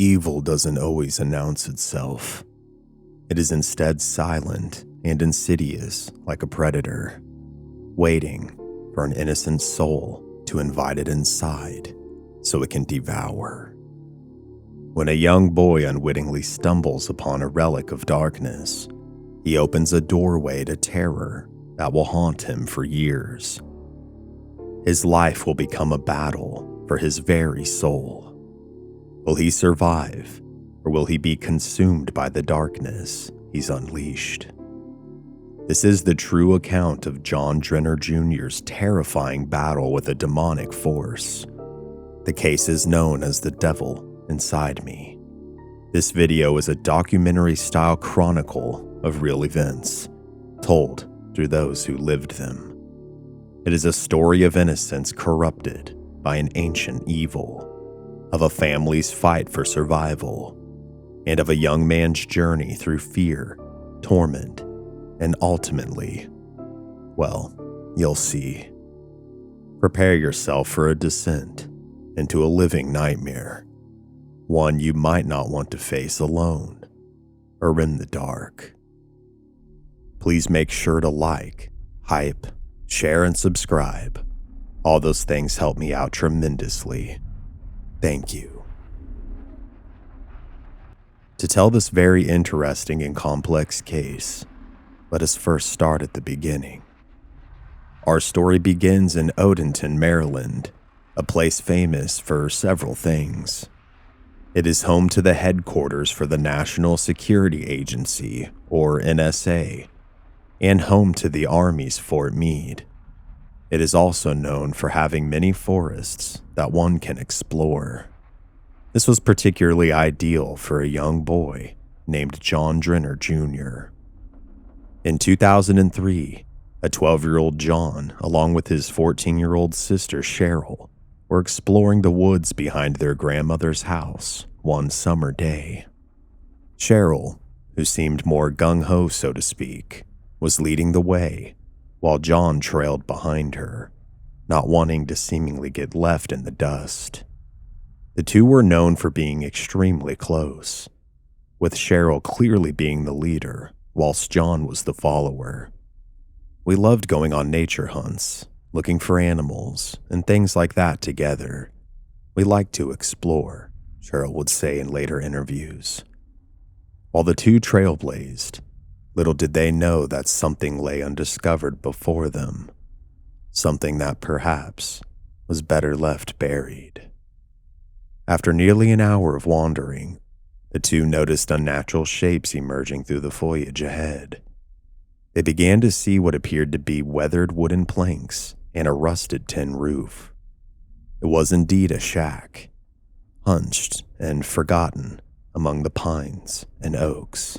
Evil doesn't always announce itself. It is instead silent and insidious like a predator, waiting for an innocent soul to invite it inside so it can devour. When a young boy unwittingly stumbles upon a relic of darkness, he opens a doorway to terror that will haunt him for years. His life will become a battle for his very soul. Will he survive, or will he be consumed by the darkness he's unleashed? This is the true account of John Drenner Jr.'s terrifying battle with a demonic force. The case is known as The Devil Inside Me. This video is a documentary-style chronicle of real events, told through those who lived them. It is a story of innocence corrupted by an ancient evil, of a family's fight for survival, and of a young man's journey through fear, torment, and ultimately, well, you'll see. Prepare yourself for a descent into a living nightmare, one you might not want to face alone or in the dark. Please make sure to like, hype, share, and subscribe. All those things help me out tremendously. Thank you. To tell this very interesting and complex case, let us first start at the beginning. Our story begins in Odenton, Maryland, a place famous for several things. It is home to the headquarters for the National Security Agency, or NSA, and home to the Army's Fort Meade. It is also known for having many forests that one can explore. This was particularly ideal for a young boy named John Drenner Jr. In 2003, a 12-year-old John, along with his 14-year-old sister Cheryl, were exploring the woods behind their grandmother's house one summer day. Cheryl, who seemed more gung-ho so to speak, was leading the way, while John trailed behind her, not wanting to seemingly get left in the dust. The two were known for being extremely close, with Cheryl clearly being the leader, whilst John was the follower. We loved going on nature hunts, looking for animals, and things like that together. We liked to explore, Cheryl would say in later interviews. While the two trailblazed, little did they know that something lay undiscovered before them, something that perhaps was better left buried. After nearly an hour of wandering, the two noticed unnatural shapes emerging through the foliage ahead. They began to see what appeared to be weathered wooden planks and a rusted tin roof. It was indeed a shack, hunched and forgotten among the pines and oaks.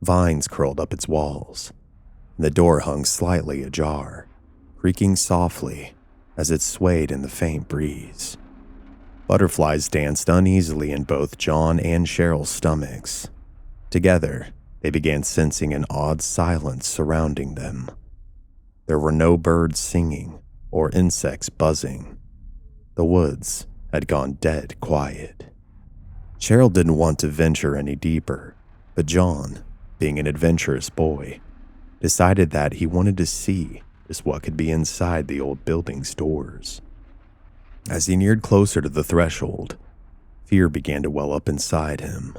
Vines curled up its walls, and the door hung slightly ajar, creaking softly as it swayed in the faint breeze. Butterflies danced uneasily in both John and Cheryl's stomachs. Together, they began sensing an odd silence surrounding them. There were no birds singing or insects buzzing. The woods had gone dead quiet. Cheryl didn't want to venture any deeper, but John, being an adventurous boy, decided that he wanted to see just what could be inside the old building's doors. As he neared closer to the threshold, fear began to well up inside him.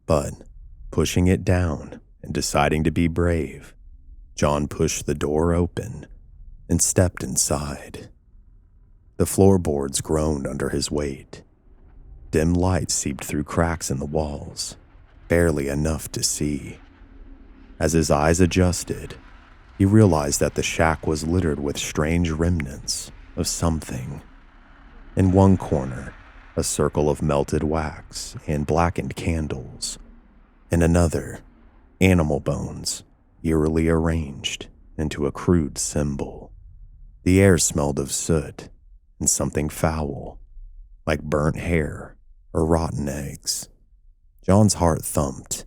But, pushing it down and deciding to be brave, John pushed the door open and stepped inside. The floorboards groaned under his weight. Dim light seeped through cracks in the walls, barely enough to see. As his eyes adjusted, he realized that the shack was littered with strange remnants of something. In one corner, a circle of melted wax and blackened candles. In another, animal bones, eerily arranged into a crude symbol. The air smelled of soot and something foul, like burnt hair or rotten eggs. John's heart thumped.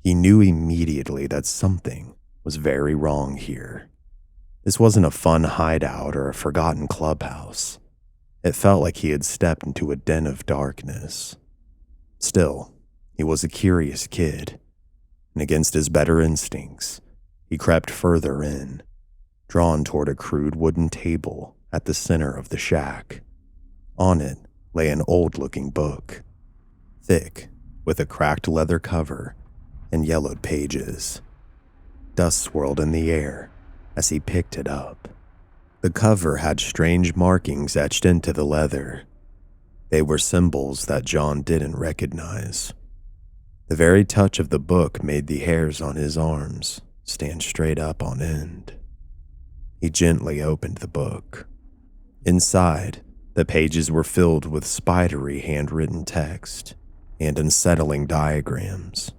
He knew immediately that something was very wrong here. This wasn't a fun hideout or a forgotten clubhouse. It felt like he had stepped into a den of darkness. Still, he was a curious kid, and against his better instincts, he crept further in, drawn toward a crude wooden table at the center of the shack. On it lay an old-looking book, thick, with a cracked leather cover and yellowed pages. Dust swirled in the air as he picked it up. The cover had strange markings etched into the leather. They were symbols that John didn't recognize. The very touch of the book made the hairs on his arms stand straight up on end. He gently opened the book. Inside, the pages were filled with spidery handwritten text and unsettling diagrams.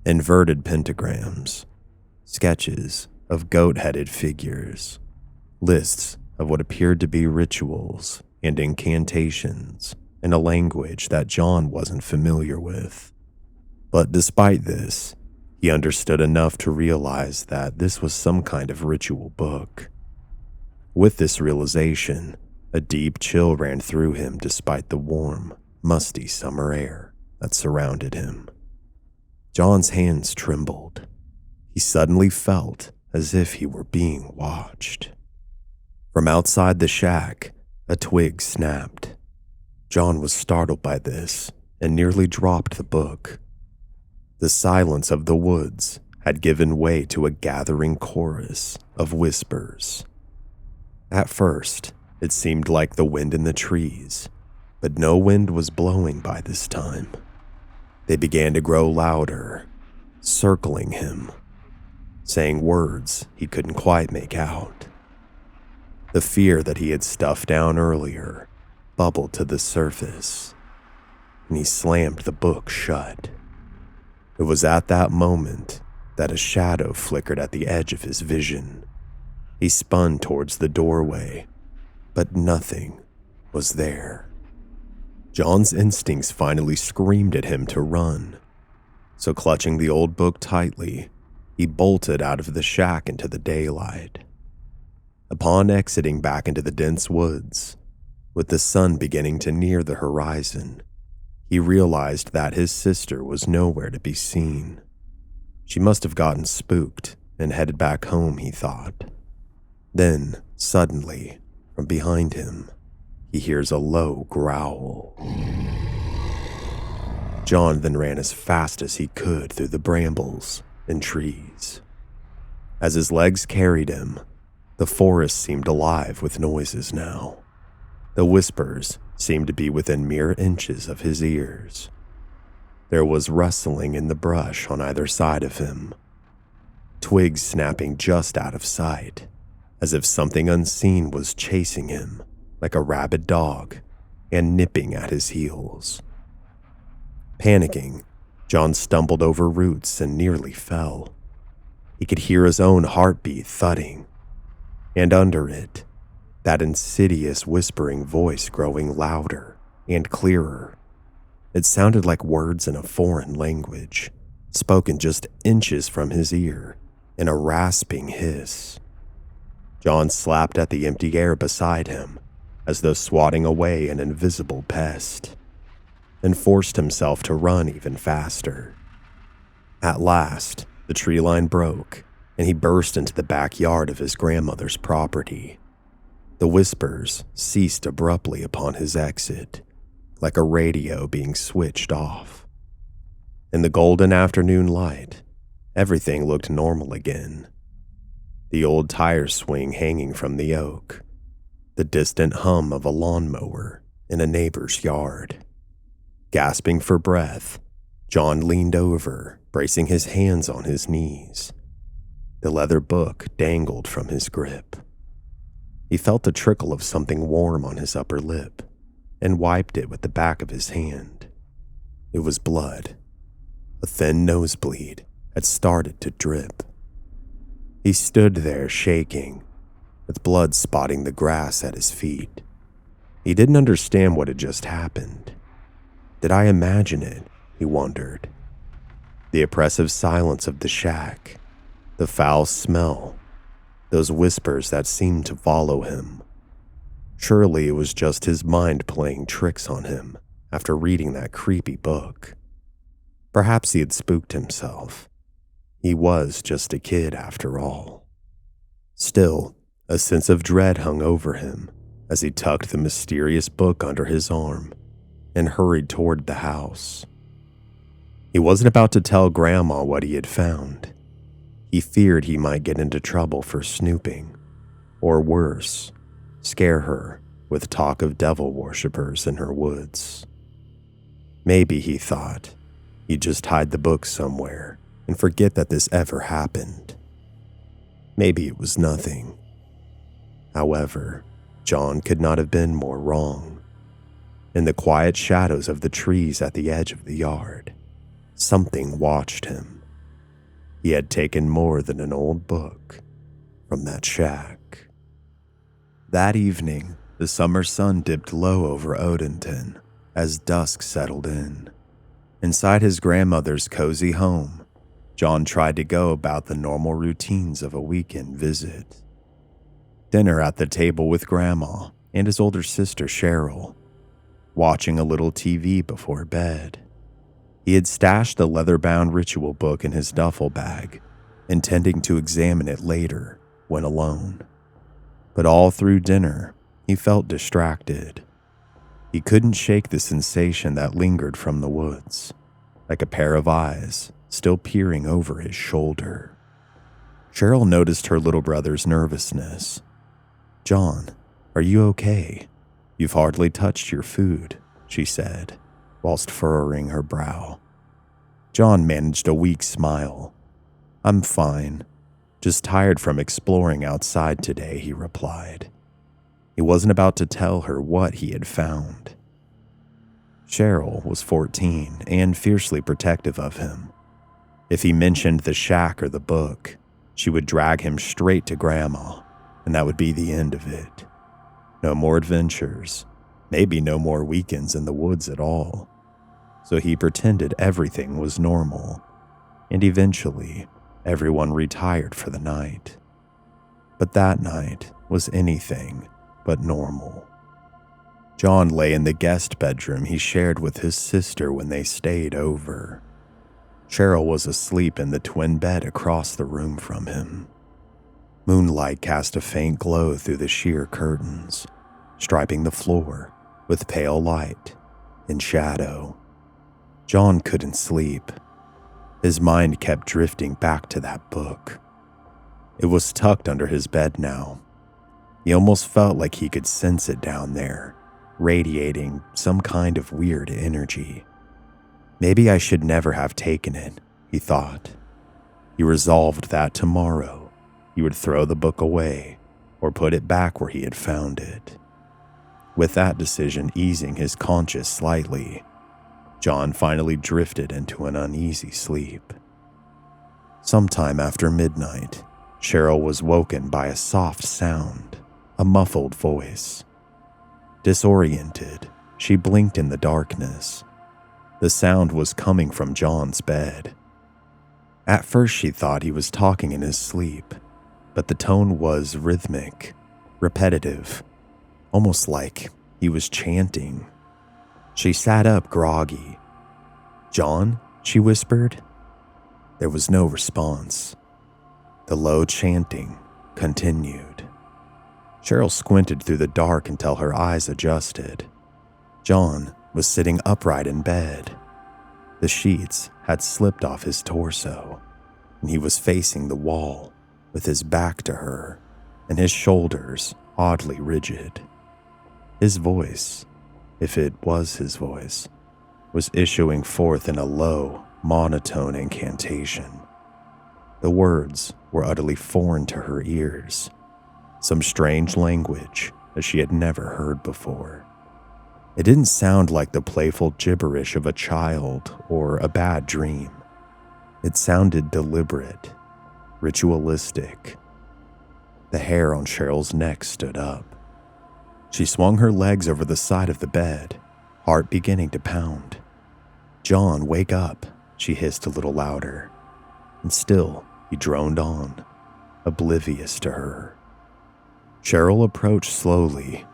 Inverted pentagrams, sketches of goat-headed figures, lists of what appeared to be rituals and incantations in a language that John wasn't familiar with. But despite this, he understood enough to realize that this was some kind of ritual book. With this realization, a deep chill ran through him despite the warm, musty summer air that surrounded him. John's hands trembled. He suddenly felt as if he were being watched. From outside the shack, a twig snapped. John was startled by this and nearly dropped the book. The silence of the woods had given way to a gathering chorus of whispers. At first, it seemed like the wind in the trees, but no wind was blowing by this time. They began to grow louder, circling him, saying words he couldn't quite make out. The fear that he had stuffed down earlier bubbled to the surface, and he slammed the book shut. It was at that moment that a shadow flickered at the edge of his vision. He spun towards the doorway, but nothing was there. John's instincts finally screamed at him to run, so clutching the old book tightly, he bolted out of the shack into the daylight. Upon exiting back into the dense woods, with the sun beginning to near the horizon, he realized that his sister was nowhere to be seen. She must have gotten spooked and headed back home, he thought. Then, suddenly, from behind him, he hears a low growl. John then ran as fast as he could through the brambles and trees. As his legs carried him, the forest seemed alive with noises now. The whispers seemed to be within mere inches of his ears. There was rustling in the brush on either side of him, twigs snapping just out of sight, as if something unseen was chasing him like a rabid dog and nipping at his heels. Panicking, John stumbled over roots and nearly fell. He could hear his own heartbeat thudding, and under it, that insidious whispering voice growing louder and clearer. It sounded like words in a foreign language, spoken just inches from his ear in a rasping hiss. John slapped at the empty air beside him, as though swatting away an invisible pest, and forced himself to run even faster. At last, the tree line broke, and he burst into the backyard of his grandmother's property. The whispers ceased abruptly upon his exit, like a radio being switched off. In the golden afternoon light, everything looked normal again. The old tire swing hanging from the oak, the distant hum of a lawnmower in a neighbor's yard. Gasping for breath, John leaned over, bracing his hands on his knees. The leather book dangled from his grip. He felt a trickle of something warm on his upper lip and wiped it with the back of his hand. It was blood. A thin nosebleed had started to drip. He stood there shaking, with blood spotting the grass at his feet. He didn't understand what had just happened. Did I imagine it? He wondered. The oppressive silence of the shack, the foul smell, those whispers that seemed to follow him. Surely it was just his mind playing tricks on him, after reading that creepy book. Perhaps he had spooked himself. He was just a kid after all. Still, a sense of dread hung over him as he tucked the mysterious book under his arm and hurried toward the house. He wasn't about to tell Grandma what he had found. He feared he might get into trouble for snooping, or worse, scare her with talk of devil worshippers in her woods. Maybe, he thought, he'd just hide the book somewhere and forget that this ever happened. Maybe it was nothing. However, John could not have been more wrong. In the quiet shadows of the trees at the edge of the yard, something watched him. He had taken more than an old book from that shack. That evening, the summer sun dipped low over Odenton as dusk settled in. Inside his grandmother's cozy home, John tried to go about the normal routines of a weekend visit. Dinner at the table with Grandma and his older sister Cheryl, watching a little TV before bed. He had stashed the leather-bound ritual book in his duffel bag, intending to examine it later when alone. But all through dinner, he felt distracted. He couldn't shake the sensation that lingered from the woods, like a pair of eyes still peering over his shoulder. Cheryl noticed her little brother's nervousness. "John, are you okay? You've hardly touched your food," she said, whilst furrowing her brow. John managed a weak smile. "I'm fine. Just tired from exploring outside today," he replied. He wasn't about to tell her what he had found. Cheryl was 14 and fiercely protective of him. If he mentioned the shack or the book, she would drag him straight to Grandma, and that would be the end of it. No more adventures, maybe no more weekends in the woods at all. So he pretended everything was normal, and eventually everyone retired for the night. But that night was anything but normal. John lay in the guest bedroom he shared with his sister when they stayed over. Cheryl was asleep in the twin bed across the room from him. Moonlight cast a faint glow through the sheer curtains, striping the floor with pale light and shadow. John couldn't sleep. His mind kept drifting back to that book. It was tucked under his bed now. He almost felt like he could sense it down there, radiating some kind of weird energy. Maybe I should never have taken it, he thought. He resolved that tomorrow he would throw the book away or put it back where he had found it. With that decision easing his conscience slightly, John finally drifted into an uneasy sleep. Sometime after midnight, Cheryl was woken by a soft sound, a muffled voice. Disoriented, she blinked in the darkness. The sound was coming from John's bed. At first she thought he was talking in his sleep, but the tone was rhythmic, repetitive, almost like he was chanting. She sat up groggy. "John?" she whispered. There was no response. The low chanting continued. Cheryl squinted through the dark until her eyes adjusted. John was sitting upright in bed. The sheets had slipped off his torso, and he was facing the wall with his back to her and his shoulders oddly rigid. His voice, if it was his voice, was issuing forth in a low, monotone incantation. The words were utterly foreign to her ears, some strange language that she had never heard before. It didn't sound like the playful gibberish of a child or a bad dream. It sounded deliberate, ritualistic. The hair on Cheryl's neck stood up. She swung her legs over the side of the bed, heart beginning to pound. "John, wake up," she hissed a little louder. And still, he droned on, oblivious to her. Cheryl approached slowly.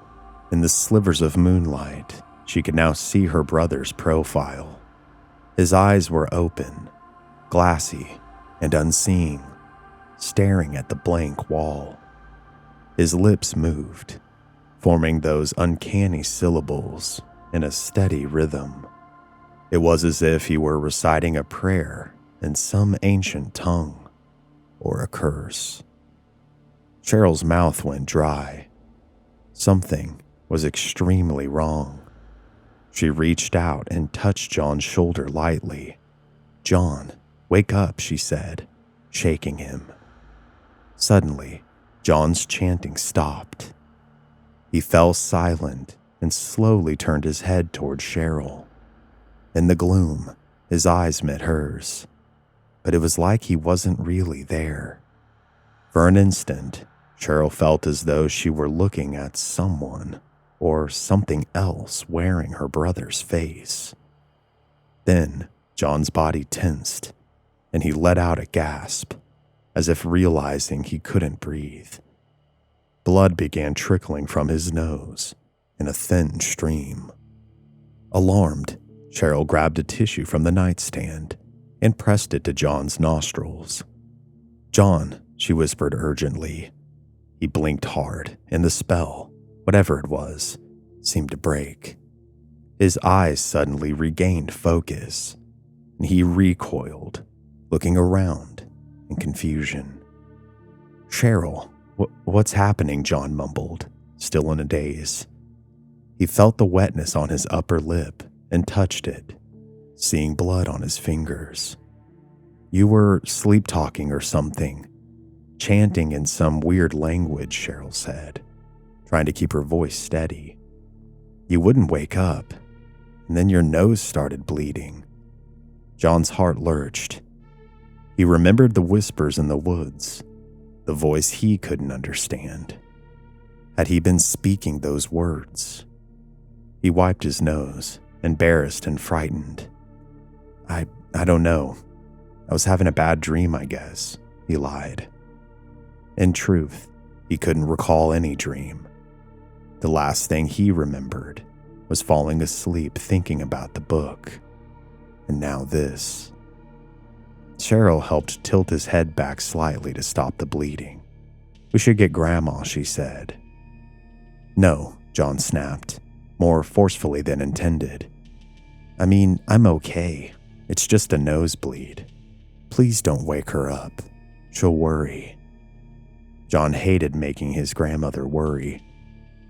In the slivers of moonlight, she could now see her brother's profile. His eyes were open, glassy, and unseeing, staring at the blank wall. His lips moved, forming those uncanny syllables in a steady rhythm. It was as if he were reciting a prayer in some ancient tongue, or a curse. Cheryl's mouth went dry. Something was extremely wrong. She reached out and touched John's shoulder lightly. "John, wake up," she said, shaking him. Suddenly, John's chanting stopped. He fell silent and slowly turned his head toward Cheryl. In the gloom, his eyes met hers, but it was like he wasn't really there. For an instant, Cheryl felt as though she were looking at someone or something else wearing her brother's face. Then, John's body tensed, and he let out a gasp, as if realizing he couldn't breathe. Blood began trickling from his nose in a thin stream. Alarmed, Cheryl grabbed a tissue from the nightstand and pressed it to John's nostrils. "John," she whispered urgently. He blinked hard, and the spell, whatever it was, seemed to break. His eyes suddenly regained focus, and he recoiled, looking around in confusion. "Cheryl, what's happening?" John mumbled, still in a daze. He felt the wetness on his upper lip and touched it, seeing blood on his fingers. "You were sleep-talking or something, chanting in some weird language," Cheryl said, trying to keep her voice steady. "You wouldn't wake up, and then your nose started bleeding." John's heart lurched. He remembered the whispers in the woods, the voice he couldn't understand. Had he been speaking those words? He wiped his nose, embarrassed and frightened. I don't know. I was having a bad dream, I guess," he lied. In truth, he couldn't recall any dream. The last thing he remembered was falling asleep thinking about the book. And now this. Cheryl helped tilt his head back slightly to stop the bleeding. "We should get Grandma," she said. "No," John snapped, more forcefully than intended. "I mean, I'm okay. It's just a nosebleed. Please don't wake her up. She'll worry." John hated making his grandmother worry,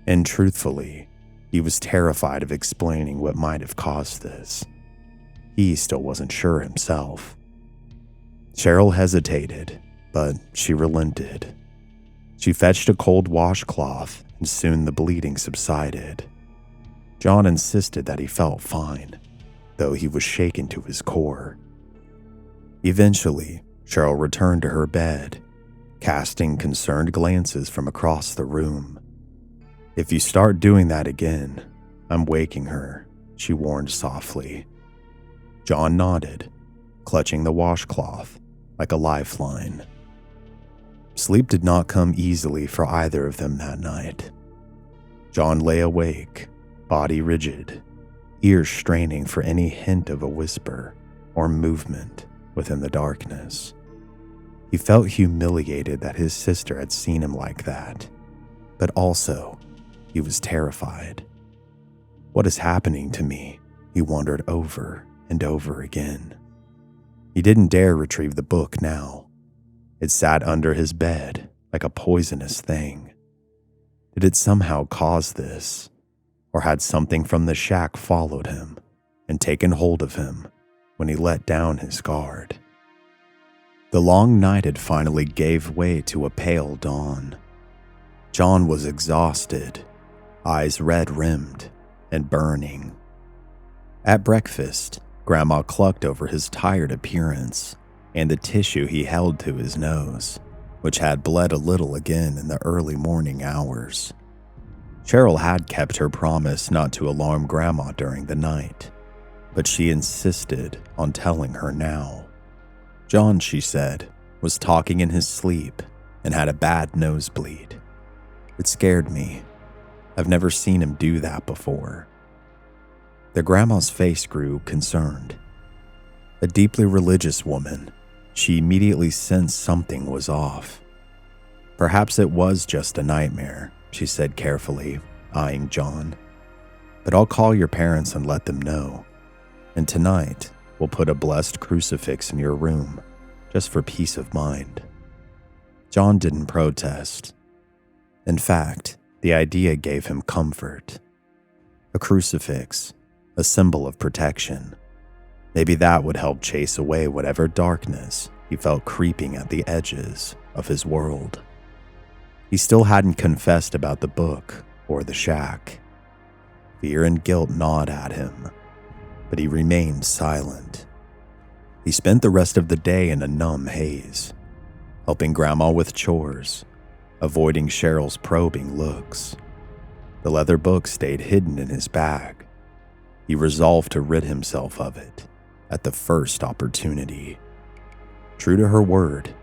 and truthfully, he was terrified of explaining what might have caused this. He still wasn't sure himself. Cheryl hesitated, but she relented. She fetched a cold washcloth, and soon the bleeding subsided. John insisted that he felt fine, though he was shaken to his core. Eventually, Cheryl returned to her bed, casting concerned glances from across the room. "If you start doing that again, I'm waking her," she warned softly. John nodded, clutching the washcloth like a lifeline. Sleep did not come easily for either of them that night. John lay awake, body rigid, ears straining for any hint of a whisper or movement within the darkness. He felt humiliated that his sister had seen him like that, but also he was terrified. "What is happening to me?" he wondered over and over again. He didn't dare retrieve the book now. It sat under his bed like a poisonous thing. Did it somehow cause this? Or had something from the shack followed him and taken hold of him when he let down his guard? The long night had finally gave way to a pale dawn. John was exhausted, eyes red-rimmed and burning. At breakfast, Grandma clucked over his tired appearance and the tissue he held to his nose, which had bled a little again in the early morning hours. Cheryl had kept her promise not to alarm Grandma during the night, but she insisted on telling her now. John, she said, was talking in his sleep and had a bad nosebleed. It scared me. I've never seen him do that before. The grandma's face grew concerned. A deeply religious woman, she immediately sensed something was off. Perhaps it was just a nightmare, she said carefully, eyeing John. But I'll call your parents and let them know. And tonight, we'll put a blessed crucifix in your room, just for peace of mind. John didn't protest. In fact, the idea gave him comfort. A crucifix, a symbol of protection. Maybe that would help chase away whatever darkness he felt creeping at the edges of his world. He still hadn't confessed about the book or the shack. Fear and guilt gnawed at him, but he remained silent. He spent the rest of the day in a numb haze, helping Grandma with chores, avoiding Cheryl's probing looks. The leather book stayed hidden in his bag. He resolved to rid himself of it at the first opportunity. True to her word,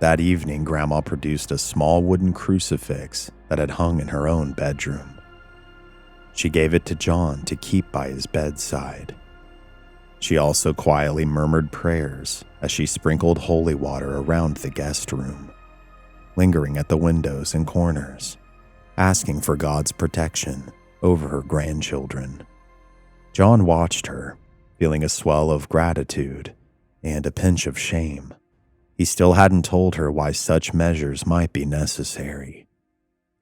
that evening Grandma produced a small wooden crucifix that had hung in her own bedroom. She gave it to John to keep by his bedside. She also quietly murmured prayers as she sprinkled holy water around the guest room, lingering at the windows and corners, asking for God's protection over her grandchildren. John watched her, feeling a swell of gratitude and a pinch of shame. He still hadn't told her why such measures might be necessary.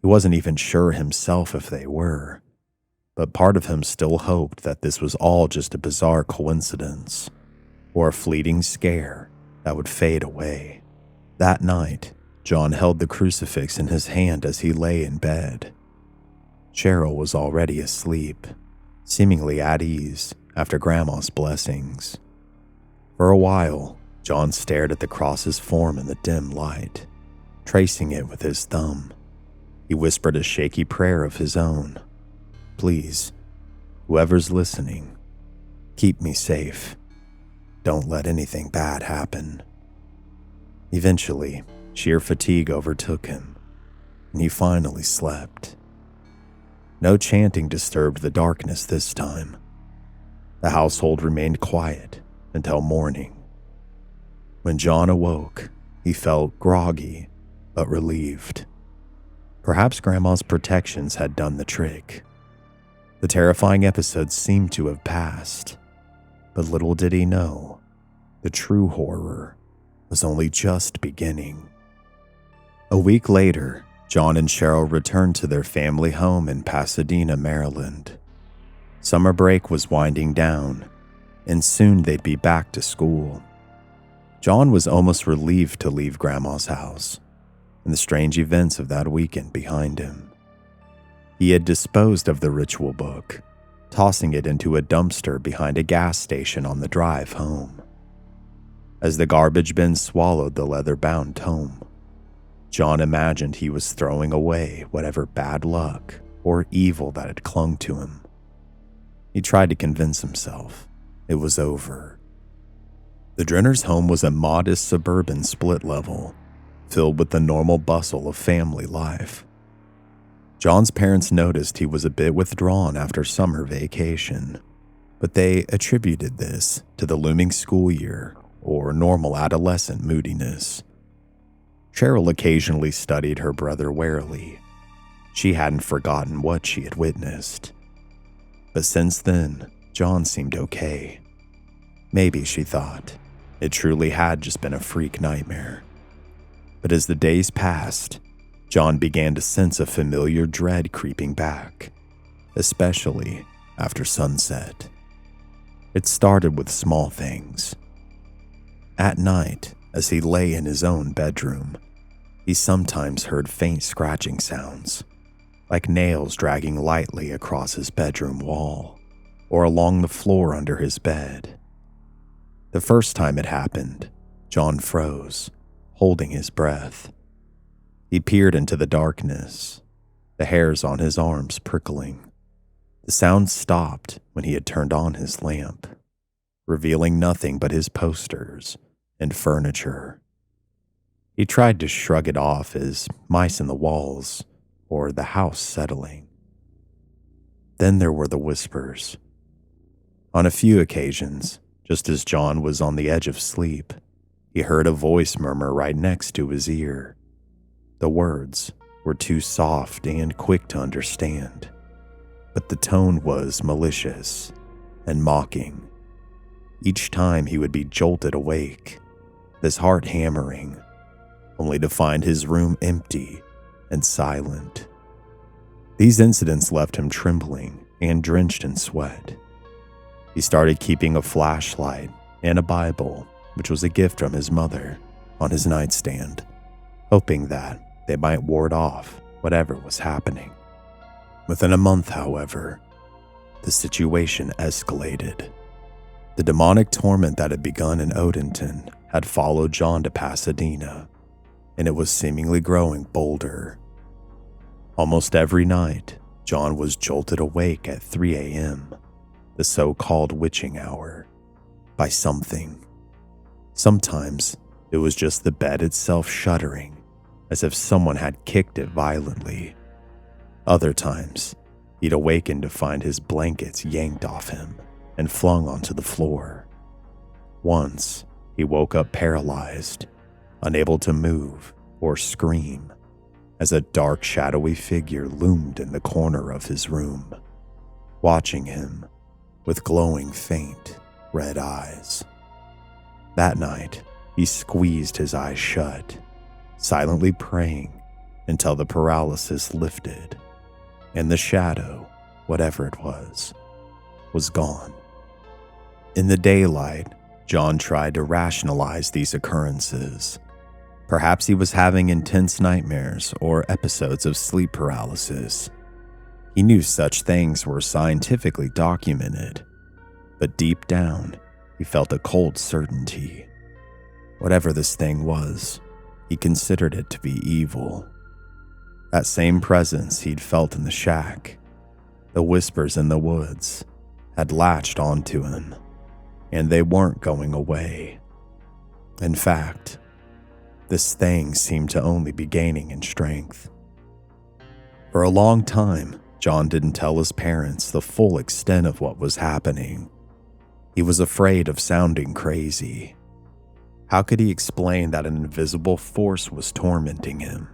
He wasn't even sure himself if they were, but part of him still hoped that this was all just a bizarre coincidence or a fleeting scare that would fade away. That night, John held the crucifix in his hand as he lay in bed. Cheryl was already asleep, seemingly at ease after Grandma's blessings. For a while, John stared at the cross's form in the dim light, tracing it with his thumb. He whispered a shaky prayer of his own. Please, whoever's listening, keep me safe. Don't let anything bad happen. Eventually, sheer fatigue overtook him, and he finally slept. No chanting disturbed the darkness this time. The household remained quiet until morning. When John awoke, he felt groggy but relieved. Perhaps Grandma's protections had done the trick. The terrifying episode seemed to have passed, but little did he know, the true horror was only just beginning. A week later, John and Cheryl returned to their family home in Pasadena, Maryland. Summer break was winding down, and soon they'd be back to school. John was almost relieved to leave Grandma's house and the strange events of that weekend behind him. He had disposed of the ritual book, tossing it into a dumpster behind a gas station on the drive home. As the garbage bin swallowed the leather-bound tome, John imagined he was throwing away whatever bad luck or evil that had clung to him. He tried to convince himself it was over. The Drenners' home was a modest suburban split level, filled with the normal bustle of family life. John's parents noticed he was a bit withdrawn after summer vacation, but they attributed this to the looming school year or normal adolescent moodiness. Cheryl occasionally studied her brother warily. She hadn't forgotten what she had witnessed. But since then, John seemed okay. Maybe, she thought, it truly had just been a freak nightmare. But as the days passed, John began to sense a familiar dread creeping back, especially after sunset. It started with small things. At night, as he lay in his own bedroom, he sometimes heard faint scratching sounds, like nails dragging lightly across his bedroom wall or along the floor under his bed. The first time it happened, John froze, holding his breath. He peered into the darkness, the hairs on his arms prickling. The sound stopped when he had turned on his lamp, revealing nothing but his posters and furniture. He tried to shrug it off as mice in the walls or the house settling. Then there were the whispers, On a few occasions, just as John was on the edge of sleep, he heard a voice murmur right next to his ear. The words were too soft and quick to understand, but the tone was malicious and mocking. Each time he would be jolted awake, his heart hammering, only to find his room empty and silent. These incidents left him trembling and drenched in sweat. He started keeping a flashlight and a Bible, which was a gift from his mother, on his nightstand, hoping that they might ward off whatever was happening. Within a month, however, the situation escalated. The demonic torment that had begun in Odenton had followed John to Pasadena, and it was seemingly growing bolder. Almost every night, John was jolted awake at 3 a.m., the so-called witching hour, by something. Sometimes it was just the bed itself shuddering, as if someone had kicked it violently. Other times, he'd awaken to find his blankets yanked off him and flung onto the floor. Once, he woke up paralyzed, unable to move or scream, as a dark, shadowy figure loomed in the corner of his room, watching him with glowing, faint, red eyes. That night, he squeezed his eyes shut, silently praying until the paralysis lifted, and the shadow, whatever it was gone. In the daylight, John tried to rationalize these occurrences. Perhaps he was having intense nightmares or episodes of sleep paralysis. He knew such things were scientifically documented, but deep down, he felt a cold certainty. Whatever this thing was, he considered it to be evil. That same presence he'd felt in the shack, the whispers in the woods, had latched onto him, and they weren't going away. In fact, this thing seemed to only be gaining in strength. For a long time, John didn't tell his parents the full extent of what was happening. He was afraid of sounding crazy. How could he explain that an invisible force was tormenting him?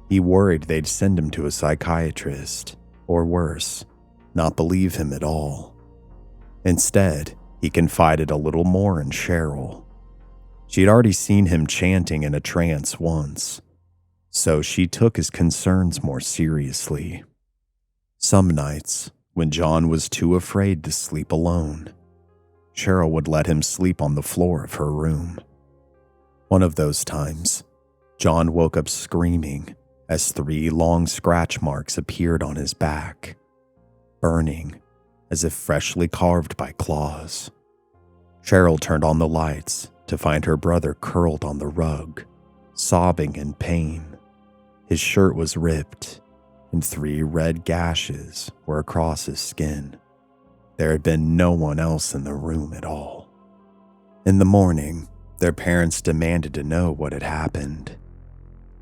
He worried they'd send him to a psychiatrist, or worse, not believe him at all. Instead, he confided a little more in Cheryl. She'd already seen him chanting in a trance once, so she took his concerns more seriously. Some nights, when John was too afraid to sleep alone, Cheryl would let him sleep on the floor of her room. One of those times, John woke up screaming as 3 long scratch marks appeared on his back, burning as if freshly carved by claws. Cheryl turned on the lights to find her brother curled on the rug, sobbing in pain. His shirt was ripped, and 3 red gashes were across his skin. There had been no one else in the room at all. In the morning, their parents demanded to know what had happened.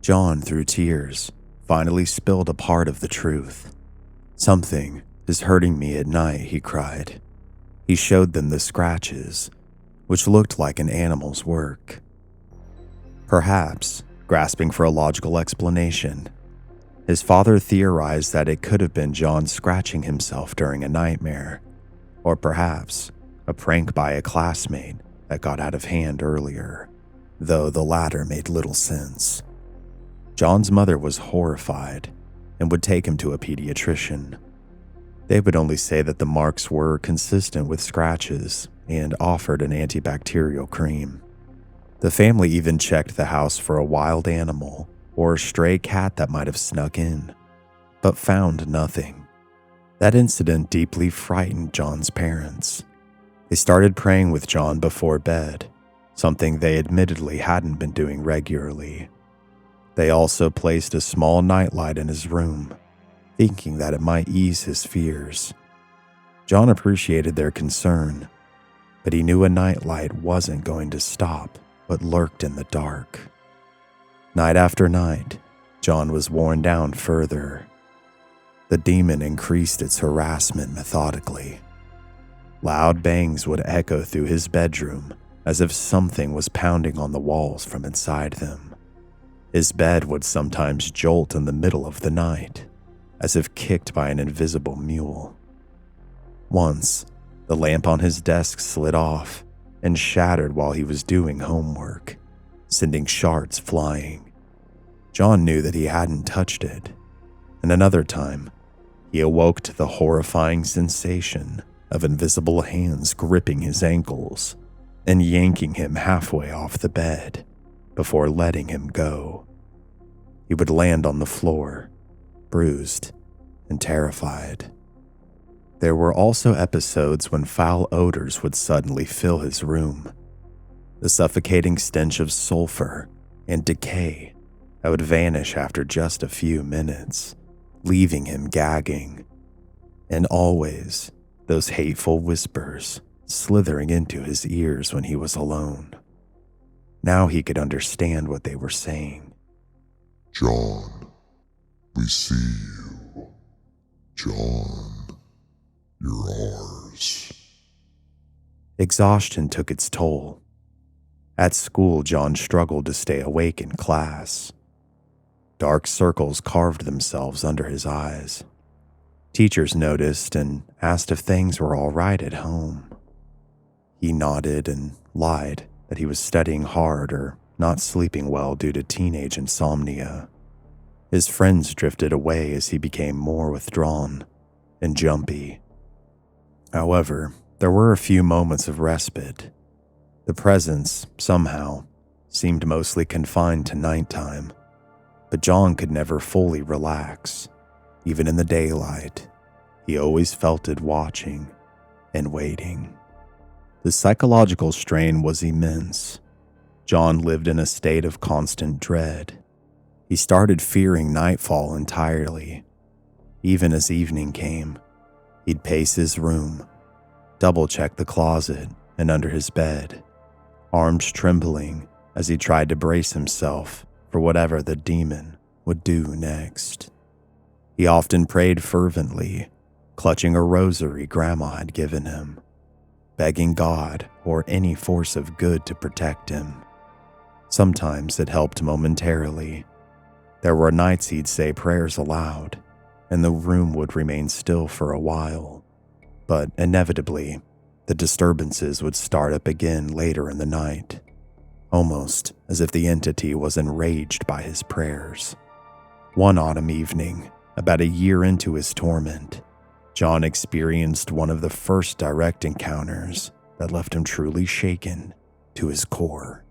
John, through tears, finally spilled a part of the truth. "Something is hurting me at night," he cried. He showed them the scratches, which looked like an animal's work. Perhaps, grasping for a logical explanation, his father theorized that it could have been John scratching himself during a nightmare, or perhaps a prank by a classmate that got out of hand earlier, though the latter made little sense. John's mother was horrified and would take him to a pediatrician. They would only say that the marks were consistent with scratches and offered an antibacterial cream. The family even checked the house for a wild animal or a stray cat that might have snuck in, but found nothing. That incident deeply frightened John's parents. They started praying with John before bed, something they admittedly hadn't been doing regularly. They also placed a small nightlight in his room, thinking that it might ease his fears. John appreciated their concern, but he knew a nightlight wasn't going to stop what lurked in the dark. Night after night, John was worn down further. The demon increased its harassment methodically. Loud bangs would echo through his bedroom as if something was pounding on the walls from inside them. His bed would sometimes jolt in the middle of the night, as if kicked by an invisible mule. Once, the lamp on his desk slid off and shattered while he was doing homework, sending shards flying. John knew that he hadn't touched it, and another time, he awoke to the horrifying sensation of invisible hands gripping his ankles and yanking him halfway off the bed before letting him go. He would land on the floor, bruised and terrified. There were also episodes when foul odors would suddenly fill his room. The suffocating stench of sulfur and decay that would vanish after just a few minutes, leaving him gagging. And always those hateful whispers slithering into his ears when he was alone. Now he could understand what they were saying. John, we see you. John, you're ours. Exhaustion took its toll. At school, John struggled to stay awake in class. Dark circles carved themselves under his eyes. Teachers noticed and asked if things were all right at home. He nodded and lied that he was studying hard or not sleeping well due to teenage insomnia. His friends drifted away as he became more withdrawn and jumpy. However, there were a few moments of respite. The presence, somehow, seemed mostly confined to nighttime, but John could never fully relax. Even in the daylight, he always felt it watching and waiting. The psychological strain was immense. John lived in a state of constant dread. He started fearing nightfall entirely. Even as evening came, he'd pace his room, double-check the closet and under his bed, arms trembling as he tried to brace himself for whatever the demon would do next. He often prayed fervently, clutching a rosary Grandma had given him, begging God or any force of good to protect him. Sometimes it helped momentarily. There were nights he'd say prayers aloud, and the room would remain still for a while. But inevitably, the disturbances would start up again later in the night, almost as if the entity was enraged by his prayers. One autumn evening, about a year into his torment, John experienced one of the first direct encounters that left him truly shaken to his core.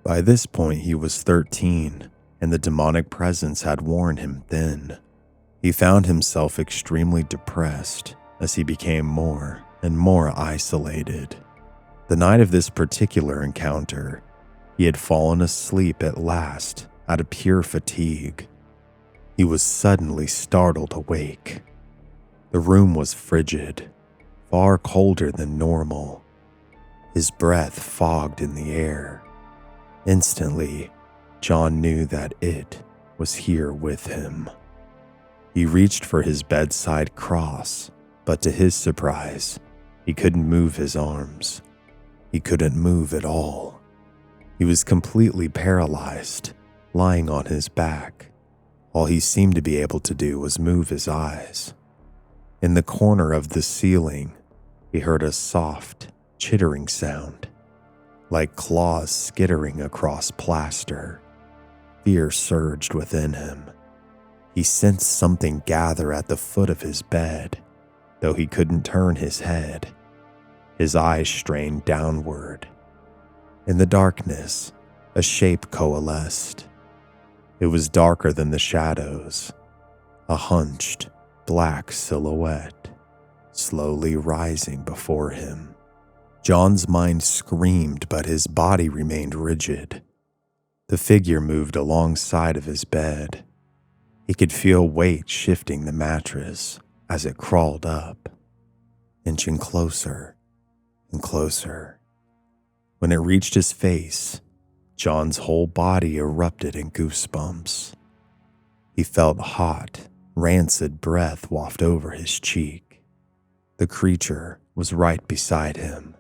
By this point, he was 13, and the demonic presence had worn him thin. He found himself extremely depressed as he became more and more isolated. The night of this particular encounter, he had fallen asleep at last out of pure fatigue. He was suddenly startled awake. The room was frigid, far colder than normal. His breath fogged in the air. Instantly, John knew that it was here with him. He reached for his bedside cross, but to his surprise, he couldn't move his arms. He couldn't move at all. He was completely paralyzed, lying on his back. All he seemed to be able to do was move his eyes. In the corner of the ceiling, he heard a soft, chittering sound, like claws skittering across plaster. Fear surged within him. He sensed something gather at the foot of his bed, though he couldn't turn his head. His eyes strained downward. In the darkness, a shape coalesced. It was darker than the shadows, a hunched, black silhouette, slowly rising before him. John's mind screamed, but his body remained rigid. The figure moved alongside of his bed. He could feel weight shifting the mattress as it crawled up, inching closer and closer. When it reached his face, John's whole body erupted in goosebumps. He felt hot, rancid breath waft over his cheek. The creature was right beside him,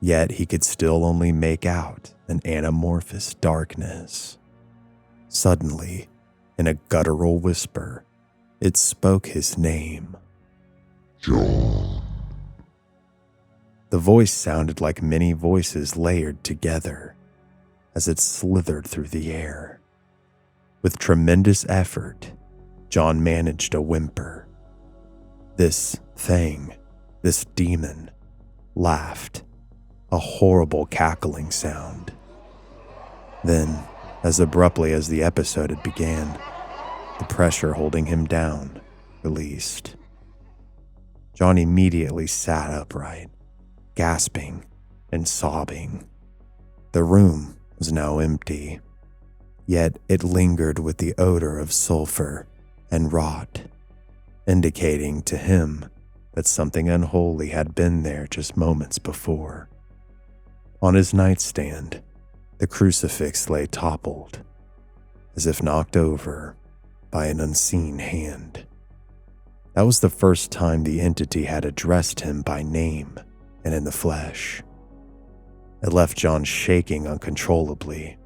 yet he could still only make out an anamorphous darkness. Suddenly, in a guttural whisper, it spoke his name. John. The voice sounded like many voices layered together as it slithered through the air. With tremendous effort, John managed a whimper. This thing, this demon, laughed, a horrible cackling sound. Then, as abruptly as the episode had began, the pressure holding him down released. John immediately sat upright, gasping and sobbing. The room was now empty, yet it lingered with the odor of sulfur and rot, indicating to him that something unholy had been there just moments before. On his nightstand, the crucifix lay toppled, as if knocked over by an unseen hand. That was the first time the entity had addressed him by name and in the flesh. It left John shaking uncontrollably,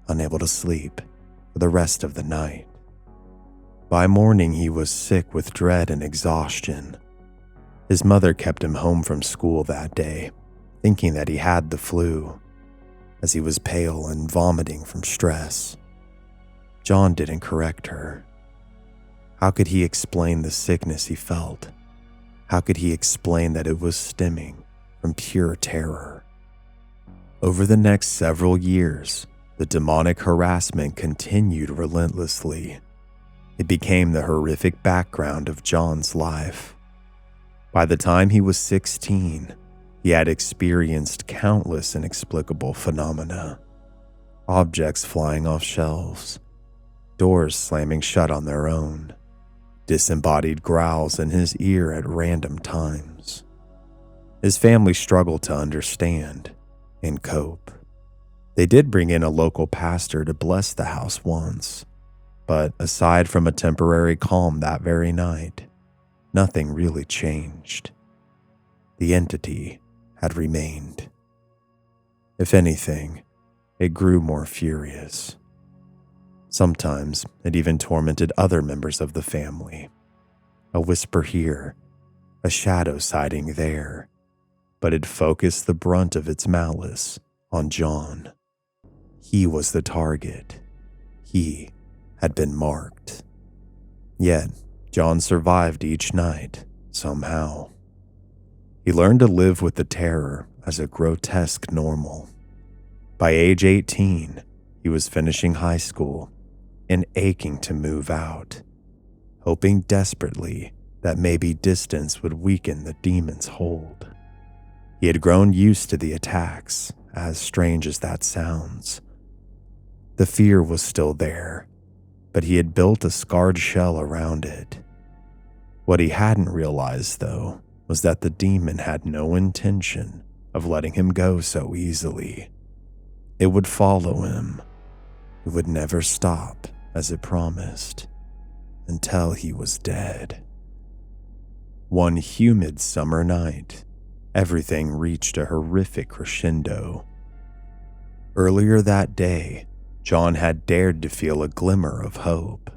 unable to sleep for the rest of the night. By morning, he was sick with dread and exhaustion. His mother kept him home from school that day, thinking that he had the flu, as he was pale and vomiting from stress. John didn't correct her. How could he explain the sickness he felt? How could he explain that it was stemming from pure terror? Over the next several years, the demonic harassment continued relentlessly. It became the horrific background of John's life. By the time he was 16, he had experienced countless inexplicable phenomena. Objects flying off shelves, doors slamming shut on their own, disembodied growls in his ear at random times. His family struggled to understand and cope. They did bring in a local pastor to bless the house once, but aside from a temporary calm that very night, nothing really changed. The entity had remained. If anything, it grew more furious. Sometimes it even tormented other members of the family. A whisper here, a shadow sighting there, but it focused the brunt of its malice on John. He was the target. He had been marked. Yet, John survived each night, somehow. He learned to live with the terror as a grotesque normal. By age 18, he was finishing high school and aching to move out, hoping desperately that maybe distance would weaken the demon's hold. He had grown used to the attacks, as strange as that sounds. The fear was still there, but he had built a scarred shell around it. What he hadn't realized, though, was that the demon had no intention of letting him go so easily. It would follow him. It would never stop, as it promised, until he was dead. One humid summer night, everything reached a horrific crescendo. Earlier that day, John had dared to feel a glimmer of hope.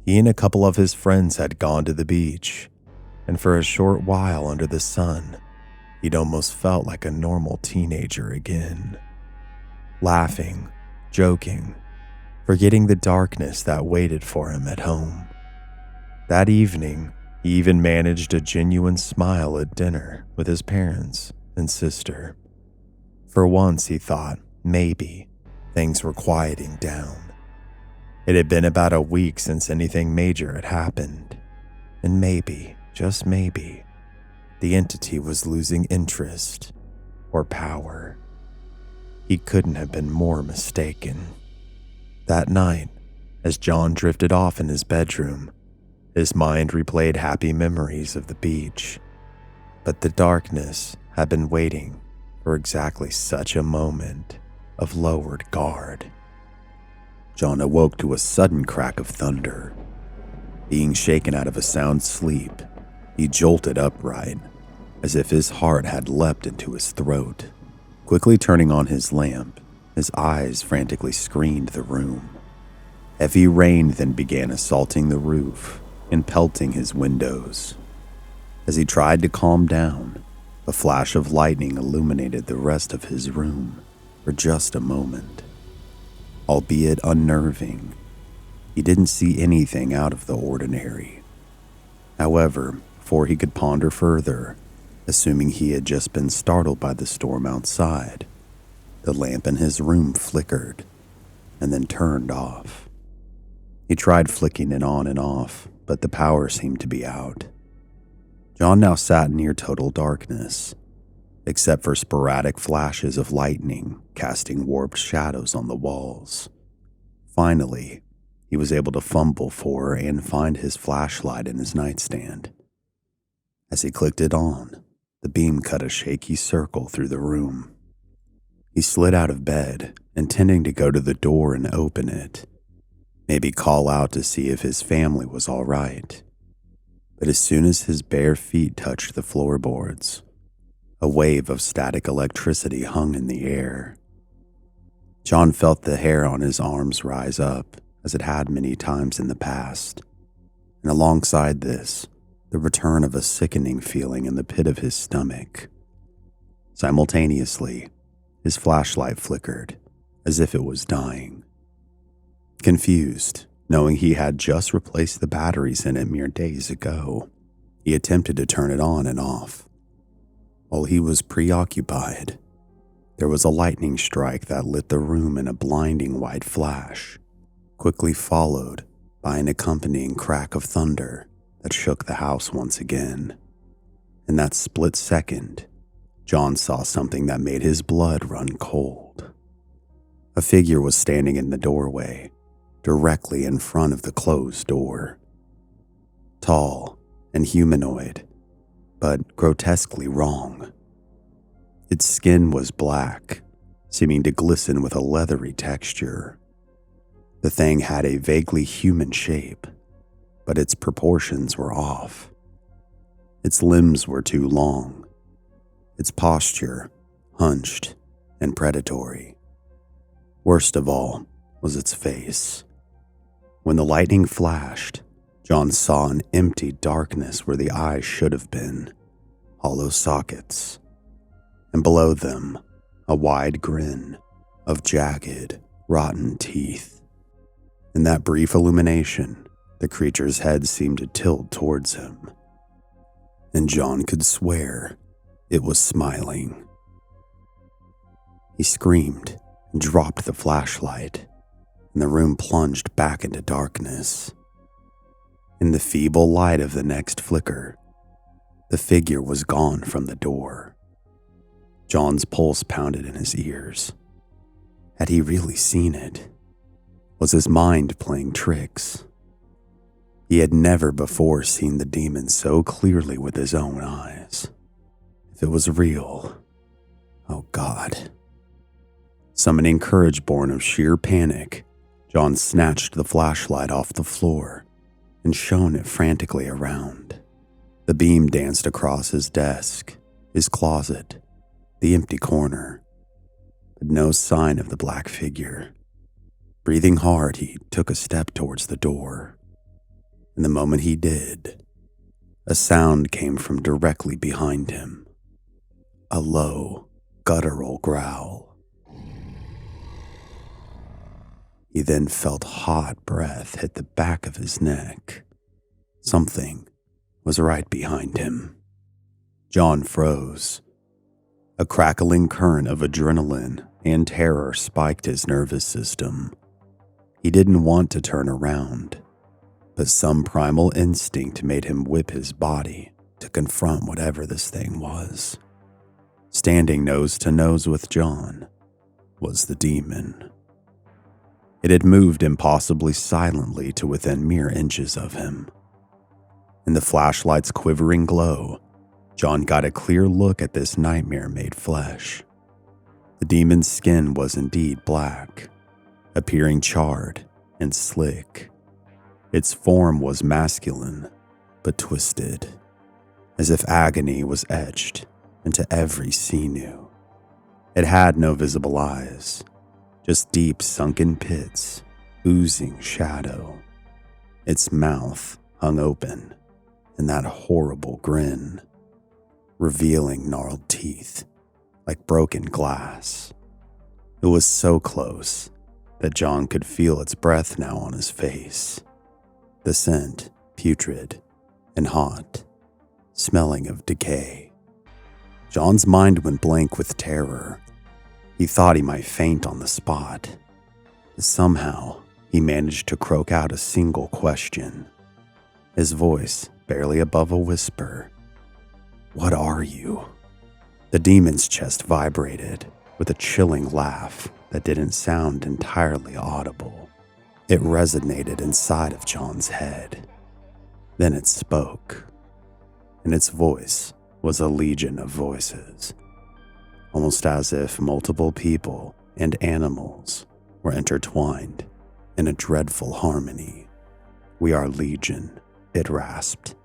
He and a couple of his friends had gone to the beach, and for a short while under the sun, he'd almost felt like a normal teenager again. Laughing, joking, forgetting the darkness that waited for him at home. That evening, he even managed a genuine smile at dinner with his parents and sister. For once, he thought maybe things were quieting down. It had been about a week since anything major had happened, and maybe, just maybe, the entity was losing interest or power. He couldn't have been more mistaken. That night, as John drifted off in his bedroom, his mind replayed happy memories of the beach, but the darkness had been waiting for exactly such a moment of lowered guard. John awoke to a sudden crack of thunder. Being shaken out of a sound sleep, He jolted upright, as if his heart had leapt into his throat. Quickly turning on his lamp, his eyes frantically screened the room. Heavy rain then began assaulting the roof and pelting his windows. As he tried to calm down, a flash of lightning illuminated the rest of his room for just a moment. Albeit unnerving, he didn't see anything out of the ordinary. However, before he could ponder further, assuming he had just been startled by the storm outside, the lamp in his room flickered and then turned off. He tried flicking it on and off, but the power seemed to be out. John now sat in near total darkness, except for sporadic flashes of lightning casting warped shadows on the walls. Finally, he was able to fumble for and find his flashlight in his nightstand. As he clicked it on, the beam cut a shaky circle through the room. He slid out of bed, intending to go to the door and open it, maybe call out to see if his family was all right. But as soon as his bare feet touched the floorboards, a wave of static electricity hung in the air. John felt the hair on his arms rise up, as it had many times in the past, and alongside this, the return of a sickening feeling in the pit of his stomach. Simultaneously, his flashlight flickered, as if it was dying. Confused, knowing he had just replaced the batteries in it mere days ago, he attempted to turn it on and off. While he was preoccupied, there was a lightning strike that lit the room in a blinding white flash, quickly followed by an accompanying crack of thunder that shook the house once again. In that split second, John saw something that made his blood run cold. A figure was standing in the doorway, directly in front of the closed door. Tall and humanoid, but grotesquely wrong. Its skin was black, seeming to glisten with a leathery texture. The thing had a vaguely human shape, but its proportions were off. Its limbs were too long, its posture hunched and predatory. Worst of all was its face. When the lightning flashed, John saw an empty darkness where the eyes should have been, hollow sockets, and below them, a wide grin of jagged, rotten teeth. In that brief illumination, the creature's head seemed to tilt towards him, and John could swear it was smiling. He screamed and dropped the flashlight, and the room plunged back into darkness. In the feeble light of the next flicker, the figure was gone from the door. John's pulse pounded in his ears. Had he really seen it? Was his mind playing tricks? He had never before seen the demon so clearly with his own eyes. If it was real, oh God. Summoning courage born of sheer panic, John snatched the flashlight off the floor and shone it frantically around. The beam danced across his desk, his closet, the empty corner, but no sign of the black figure. Breathing hard, he took a step towards the door. And the moment he did, a sound came from directly behind him. A low, guttural growl. He then felt hot breath hit the back of his neck. Something was right behind him. John froze. A crackling current of adrenaline and terror spiked his nervous system. He didn't want to turn around, but some primal instinct made him whip his body to confront whatever this thing was. Standing nose to nose with John was the demon. It had moved impossibly silently to within mere inches of him. In the flashlight's quivering glow, John got a clear look at this nightmare-made flesh. The demon's skin was indeed black, appearing charred and slick. Its form was masculine, but twisted. as if agony was etched into every sinew. It had no visible eyes, just deep sunken pits, oozing shadow. Its mouth hung open in that horrible grin, revealing gnarled teeth like broken glass. It was so close that John could feel its breath now on his face. The scent, putrid and hot, smelling of decay. John's mind went blank with terror. He thought he might faint on the spot. Somehow, he managed to croak out a single question, his voice barely above a whisper. "What are you?" The demon's chest vibrated with a chilling laugh that didn't sound entirely audible. It resonated inside of John's head. Then it spoke, and its voice was a legion of voices, almost as if multiple people and animals were intertwined in a dreadful harmony. "We are legion," it rasped,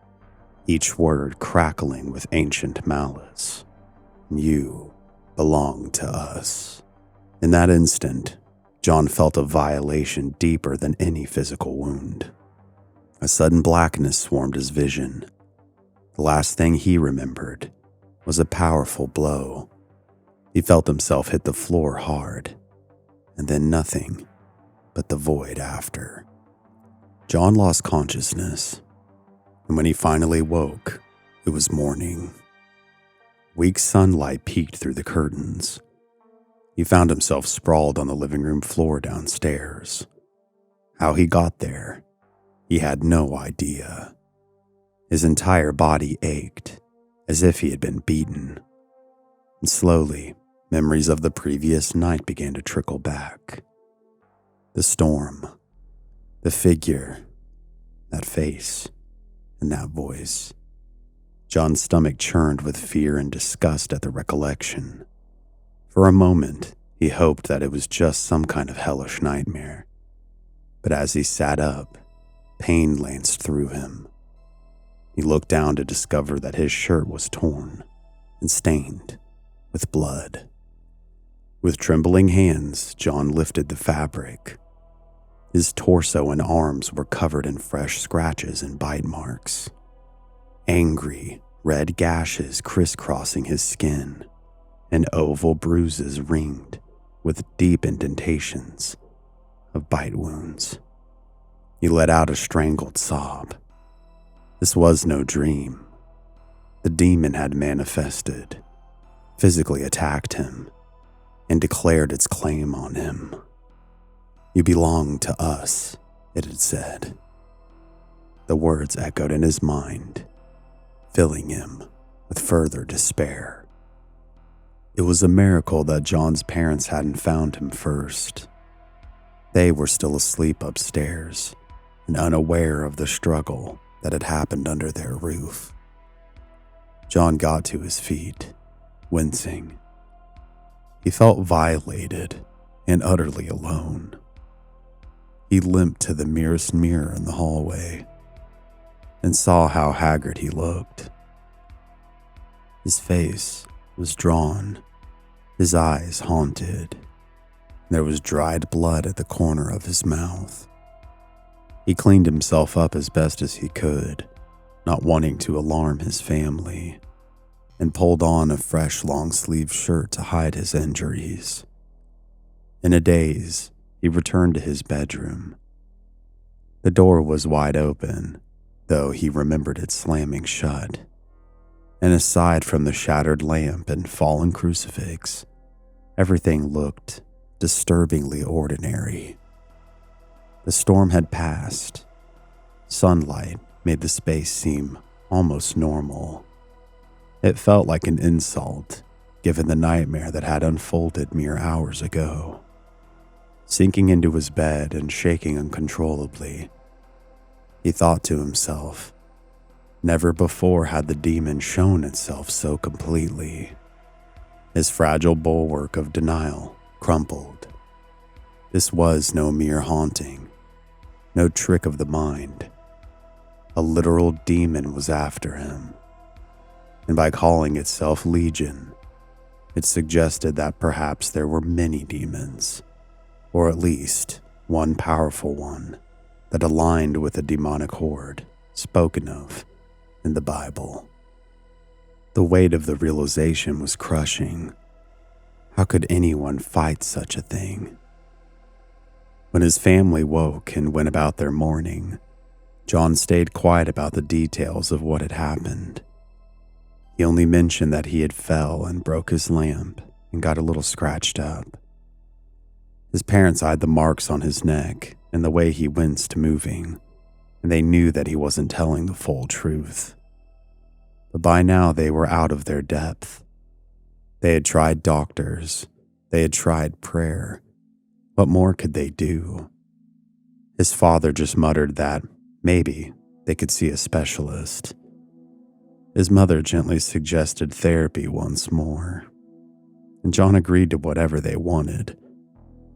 each word crackling with ancient malice. "You belong to us." In that instant, John felt a violation deeper than any physical wound. A sudden blackness swarmed his vision. The last thing he remembered was a powerful blow. He felt himself hit the floor hard, and then nothing but the void after. John lost consciousness, and when he finally woke, it was morning. Weak sunlight peeked through the curtains. He found himself sprawled on the living room floor downstairs. How he got there, he had no idea. His entire body ached, as if he had been beaten. And slowly, memories of the previous night began to trickle back. The storm, the figure, that face, and that voice. John's stomach churned with fear and disgust at the recollection. For a moment, he hoped that it was just some kind of hellish nightmare. But as he sat up, pain lanced through him. He looked down to discover that his shirt was torn and stained with blood. With trembling hands, John lifted the fabric. His torso and arms were covered in fresh scratches and bite marks. Angry, red gashes crisscrossing his skin, and oval bruises ringed with deep indentations of bite wounds. He let out a strangled sob. This was no dream. The demon had manifested, physically attacked him, and declared its claim on him. "You belong to us," it had said. The words echoed in his mind, filling him with further despair. It was a miracle that John's parents hadn't found him first. They were still asleep upstairs and unaware of the struggle that had happened under their roof. John got to his feet, wincing. He felt violated and utterly alone. He limped to the nearest mirror in the hallway and saw how haggard he looked. His face was drawn, his eyes haunted. There was dried blood at the corner of his mouth. He cleaned himself up as best as he could, not wanting to alarm his family, and pulled on a fresh long-sleeved shirt to hide his injuries. In a daze, he returned to his bedroom. The door was wide open, though he remembered it slamming shut. And aside from the shattered lamp and fallen crucifix, everything looked disturbingly ordinary. The storm had passed. Sunlight made the space seem almost normal. It felt like an insult, given the nightmare that had unfolded mere hours ago. Sinking into his bed and shaking uncontrollably, he thought to himself, never before had the demon shown itself so completely. His fragile bulwark of denial crumpled. This was no mere haunting, no trick of the mind. A literal demon was after him, and by calling itself Legion, it suggested that perhaps there were many demons, or at least one powerful one that aligned with the demonic horde spoken of in the Bible. The weight of the realization was crushing. How could anyone fight such a thing? When his family woke and went about their mourning, John stayed quiet about the details of what had happened. He only mentioned that he had fell and broke his lamp and got a little scratched up. His parents eyed the marks on his neck and the way he winced moving, and they knew that he wasn't telling the full truth. But by now they were out of their depth. They had tried doctors. They had tried prayer. What more could they do? His father just muttered that maybe they could see a specialist. His mother gently suggested therapy once more, and John agreed to whatever they wanted,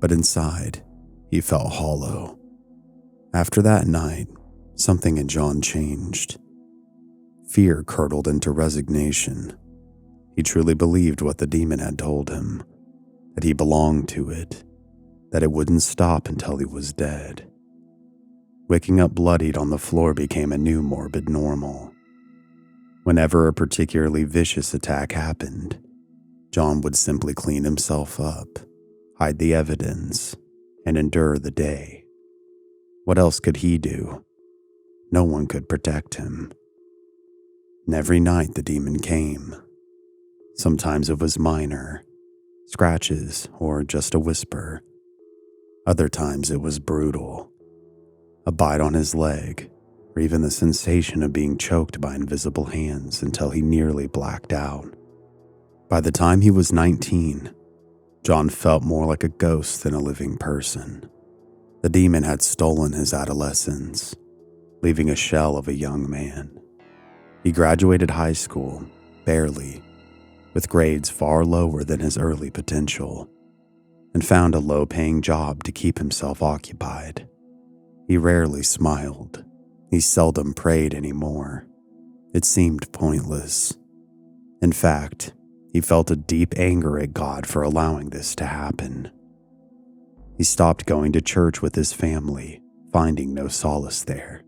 but inside, he felt hollow. After that night, something in John changed. Fear curdled into resignation. He truly believed what the demon had told him, that he belonged to it, that it wouldn't stop until he was dead. Waking up bloodied on the floor became a new morbid normal. Whenever a particularly vicious attack happened, John would simply clean himself up, hide the evidence, and endure the day. What else could he do? No one could protect him. And every night the demon came. Sometimes it was minor, scratches or just a whisper. Other times it was brutal. A bite on his leg, or even the sensation of being choked by invisible hands until he nearly blacked out. By the time he was 19, John felt more like a ghost than a living person. The demon had stolen his adolescence, leaving a shell of a young man. He graduated high school, barely, with grades far lower than his early potential, and found a low-paying job to keep himself occupied. He rarely smiled. He seldom prayed anymore. It seemed pointless. In fact, he felt a deep anger at God for allowing this to happen. He stopped going to church with his family, finding no solace there.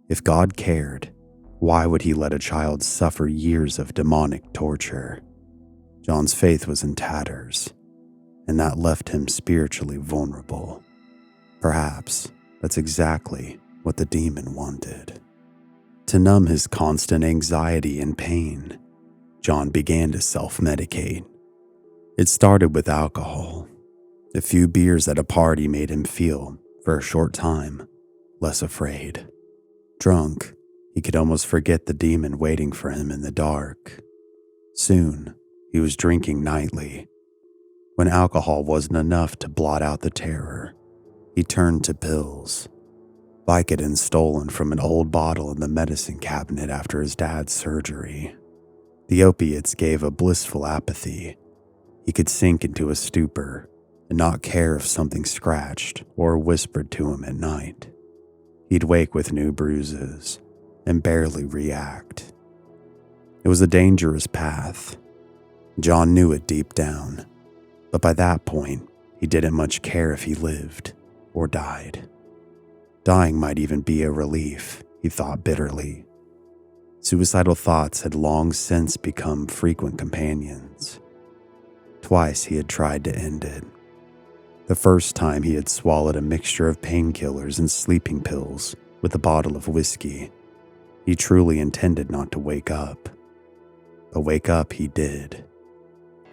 If God cared, why would he let a child suffer years of demonic torture? John's faith was in tatters, and that left him spiritually vulnerable. Perhaps that's exactly what the demon wanted. To numb his constant anxiety and pain, John began to self-medicate. It started with alcohol. A few beers at a party made him feel, for a short time, less afraid. Drunk, he could almost forget the demon waiting for him in the dark. Soon, he was drinking nightly. When alcohol wasn't enough to blot out the terror, he turned to pills. Vicodin stolen from an old bottle in the medicine cabinet after his dad's surgery. The opiates gave a blissful apathy. He could sink into a stupor and not care if something scratched or whispered to him at night. He'd wake with new bruises and barely react. It was a dangerous path. John knew it deep down, but by that point, he didn't much care if he lived or died. Dying might even be a relief, he thought bitterly. Suicidal thoughts had long since become frequent companions. Twice he had tried to end it. The first time he had swallowed a mixture of painkillers and sleeping pills with a bottle of whiskey. He truly intended not to wake up. But wake up he did.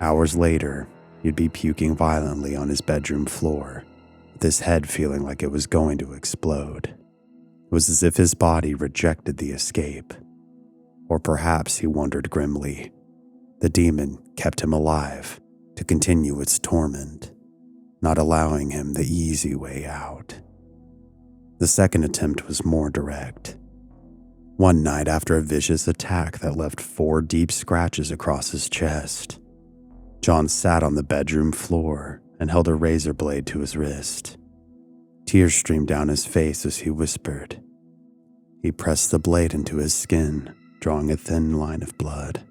Hours later, he'd be puking violently on his bedroom floor, with his head feeling like it was going to explode. It was as if his body rejected the escape. Or perhaps, he wondered grimly, the demon kept him alive to continue its torment, not allowing him the easy way out. The second attempt was more direct. One night after a vicious attack that left 4 deep scratches across his chest, John sat on the bedroom floor and held a razor blade to his wrist. Tears streamed down his face as he whispered. He pressed the blade into his skin drawing a thin line of blood.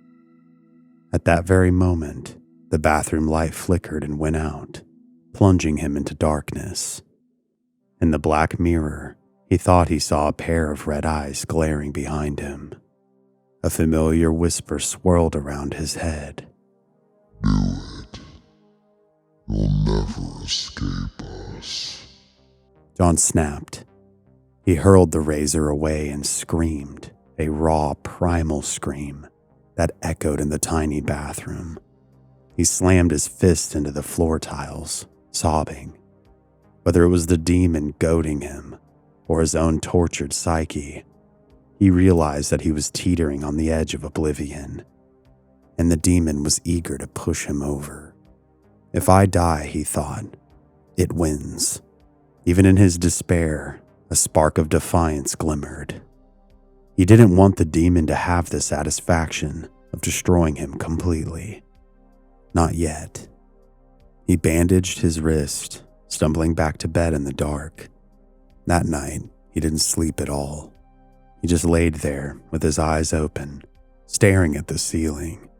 At that very moment, the bathroom light flickered and went out, plunging him into darkness. In the black mirror, he thought he saw a pair of red eyes glaring behind him. A familiar whisper swirled around his head. Do it. You'll never escape us. John snapped. He hurled the razor away and screamed, a raw, primal scream that echoed in the tiny bathroom. He slammed his fist into the floor tiles, sobbing. Whether it was the demon goading him or his own tortured psyche, he realized that he was teetering on the edge of oblivion, and the demon was eager to push him over. If I die, he thought, it wins. Even in his despair, a spark of defiance glimmered. He didn't want the demon to have the satisfaction of destroying him completely. Not yet. He bandaged his wrist, stumbling back to bed in the dark. That night, he didn't sleep at all. He just laid there with his eyes open, staring at the ceiling,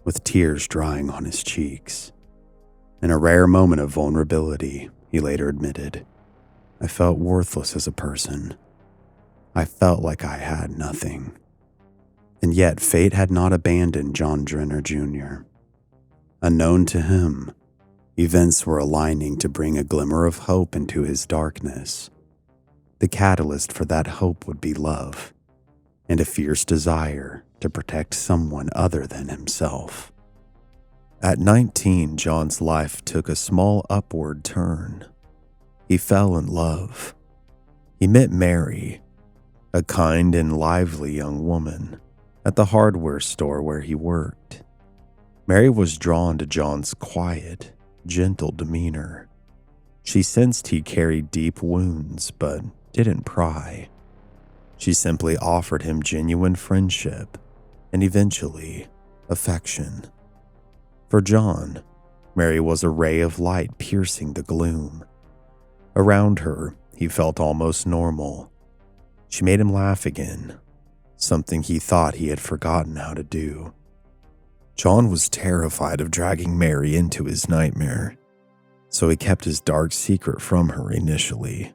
with tears drying on his cheeks. In a rare moment of vulnerability, he later admitted, I felt worthless as a person. I felt like I had nothing. And yet fate had not abandoned John Drenner Jr. Unknown to him, events were aligning to bring a glimmer of hope into his darkness. The catalyst for that hope would be love, and a fierce desire to protect someone other than himself. At 19, John's life took a small upward turn. He fell in love. He met Mary, a kind and lively young woman, at the hardware store where he worked. Mary was drawn to John's quiet, gentle demeanor. She sensed he carried deep wounds, but didn't pry. She simply offered him genuine friendship and eventually affection. For John, Mary was a ray of light piercing the gloom. Around her, he felt almost normal. She made him laugh again, something he thought he had forgotten how to do. John was terrified of dragging Mary into his nightmare, so he kept his dark secret from her initially.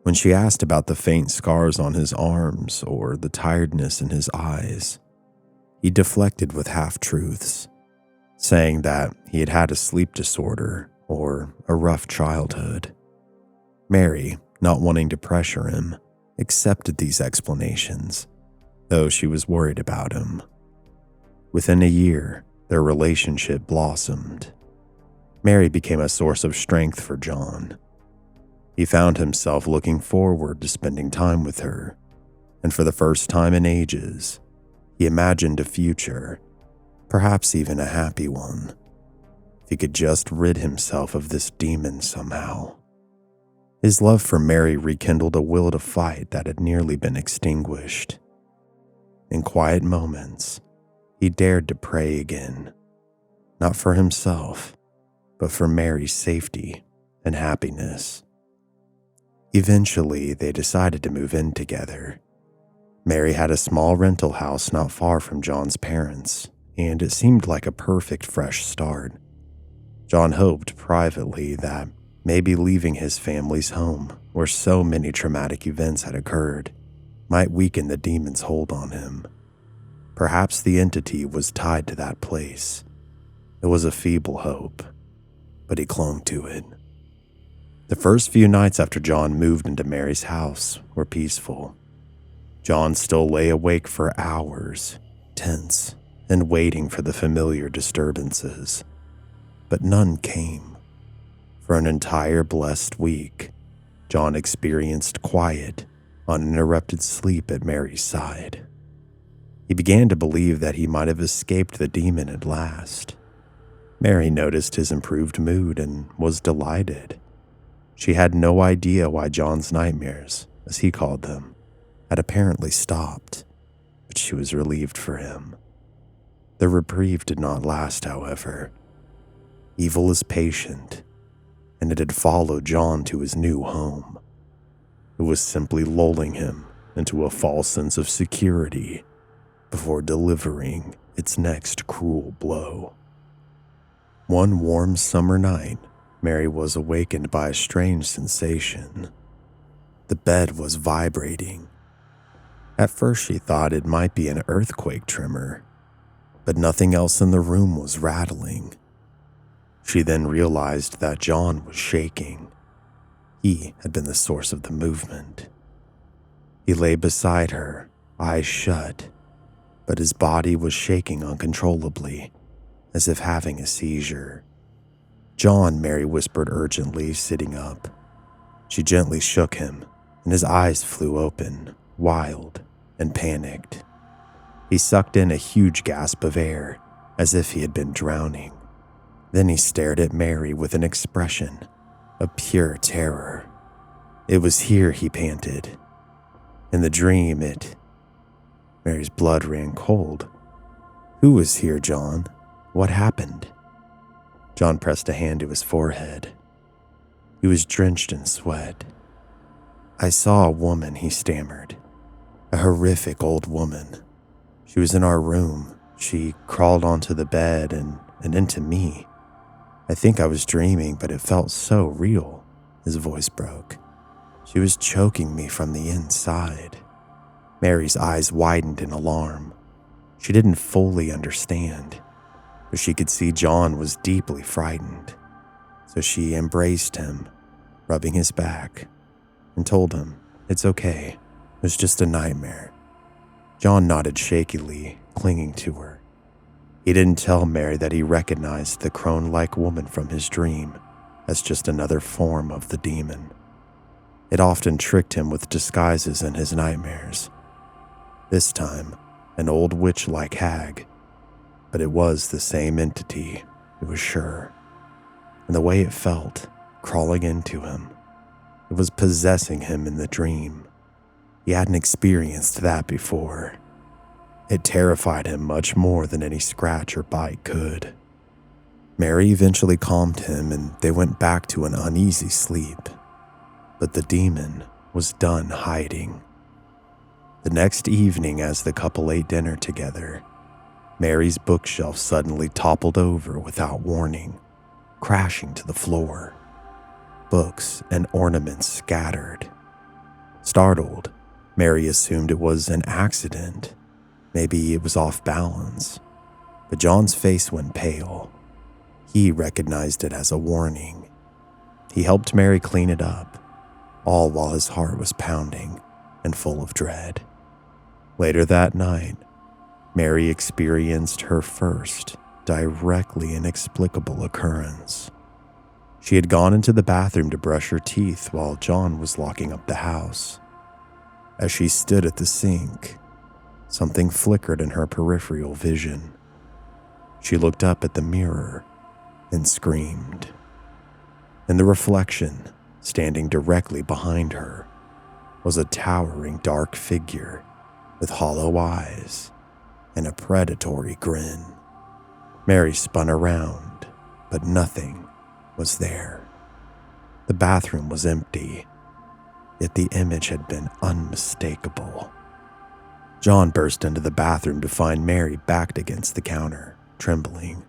When she asked about the faint scars on his arms or the tiredness in his eyes, he deflected with half-truths, saying that he had had a sleep disorder or a rough childhood. Mary, not wanting to pressure him, accepted these explanations, though she was worried about him. Within a year, their relationship blossomed. Mary became a source of strength for John. He found himself looking forward to spending time with her, and for the first time in ages, he imagined a future, perhaps even a happy one, if he could just rid himself of this demon somehow. His love for Mary rekindled a will to fight that had nearly been extinguished. In quiet moments, he dared to pray again, not for himself, but for Mary's safety and happiness. Eventually, they decided to move in together. Mary had a small rental house not far from John's parents, and it seemed like a perfect fresh start. John hoped privately that maybe leaving his family's home, where so many traumatic events had occurred, might weaken the demon's hold on him. Perhaps the entity was tied to that place. It was a feeble hope, but he clung to it. The first few nights after John moved into Mary's house were peaceful. John still lay awake for hours, tense and waiting for the familiar disturbances. But none came. For an entire blessed week, John experienced quiet, uninterrupted sleep at Mary's side. He began to believe that he might have escaped the demon at last. Mary noticed his improved mood and was delighted. She had no idea why John's nightmares, as he called them, had apparently stopped, but she was relieved for him. The reprieve did not last, however. Evil is patient, and it had followed John to his new home. It was simply lulling him into a false sense of security before delivering its next cruel blow. One warm summer night, Mary was awakened by a strange sensation. The bed was vibrating. At first she thought it might be an earthquake tremor, but nothing else in the room was rattling. She then realized that John was shaking. He had been the source of the movement. He lay beside her, eyes shut, but his body was shaking uncontrollably, as if having a seizure. "John," Mary whispered urgently, sitting up. She gently shook him, and his eyes flew open, wild and panicked. He sucked in a huge gasp of air, as if he had been drowning. Then he stared at Mary with an expression of pure terror. "It was here," he panted. "In the dream, Mary's blood ran cold. "Who was here, John? What happened?" John pressed a hand to his forehead. He was drenched in sweat. "I saw a woman," he stammered. "A horrific old woman. She was in our room. She crawled onto the bed and into me. I think I was dreaming, but it felt so real." His voice broke. "She was choking me from the inside." Mary's eyes widened in alarm. She didn't fully understand, but she could see John was deeply frightened. So she embraced him, rubbing his back, and told him, "It's okay. It was just a nightmare." John nodded shakily, clinging to her. He didn't tell Mary that he recognized the crone-like woman from his dream as just another form of the demon. It often tricked him with disguises in his nightmares. This time, an old witch-like hag, but it was the same entity, it was sure. And the way it felt, crawling into him, it was possessing him in the dream. He hadn't experienced that before. It terrified him much more than any scratch or bite could. Mary eventually calmed him and they went back to an uneasy sleep. But the demon was done hiding. The next evening, as the couple ate dinner together, Mary's bookshelf suddenly toppled over without warning, crashing to the floor. Books and ornaments scattered. Startled, Mary assumed it was an accident. Maybe it was off balance. But John's face went pale. He recognized it as a warning. He helped Mary clean it up, all while his heart was pounding and full of dread. Later that night, Mary experienced her first directly inexplicable occurrence. She had gone into the bathroom to brush her teeth while John was locking up the house. As she stood at the sink, something flickered in her peripheral vision. She looked up at the mirror and screamed. In the reflection, standing directly behind her, was a towering dark figure with hollow eyes and a predatory grin. Mary spun around, but nothing was there. The bathroom was empty, yet the image had been unmistakable. John burst into the bathroom to find Mary backed against the counter, trembling.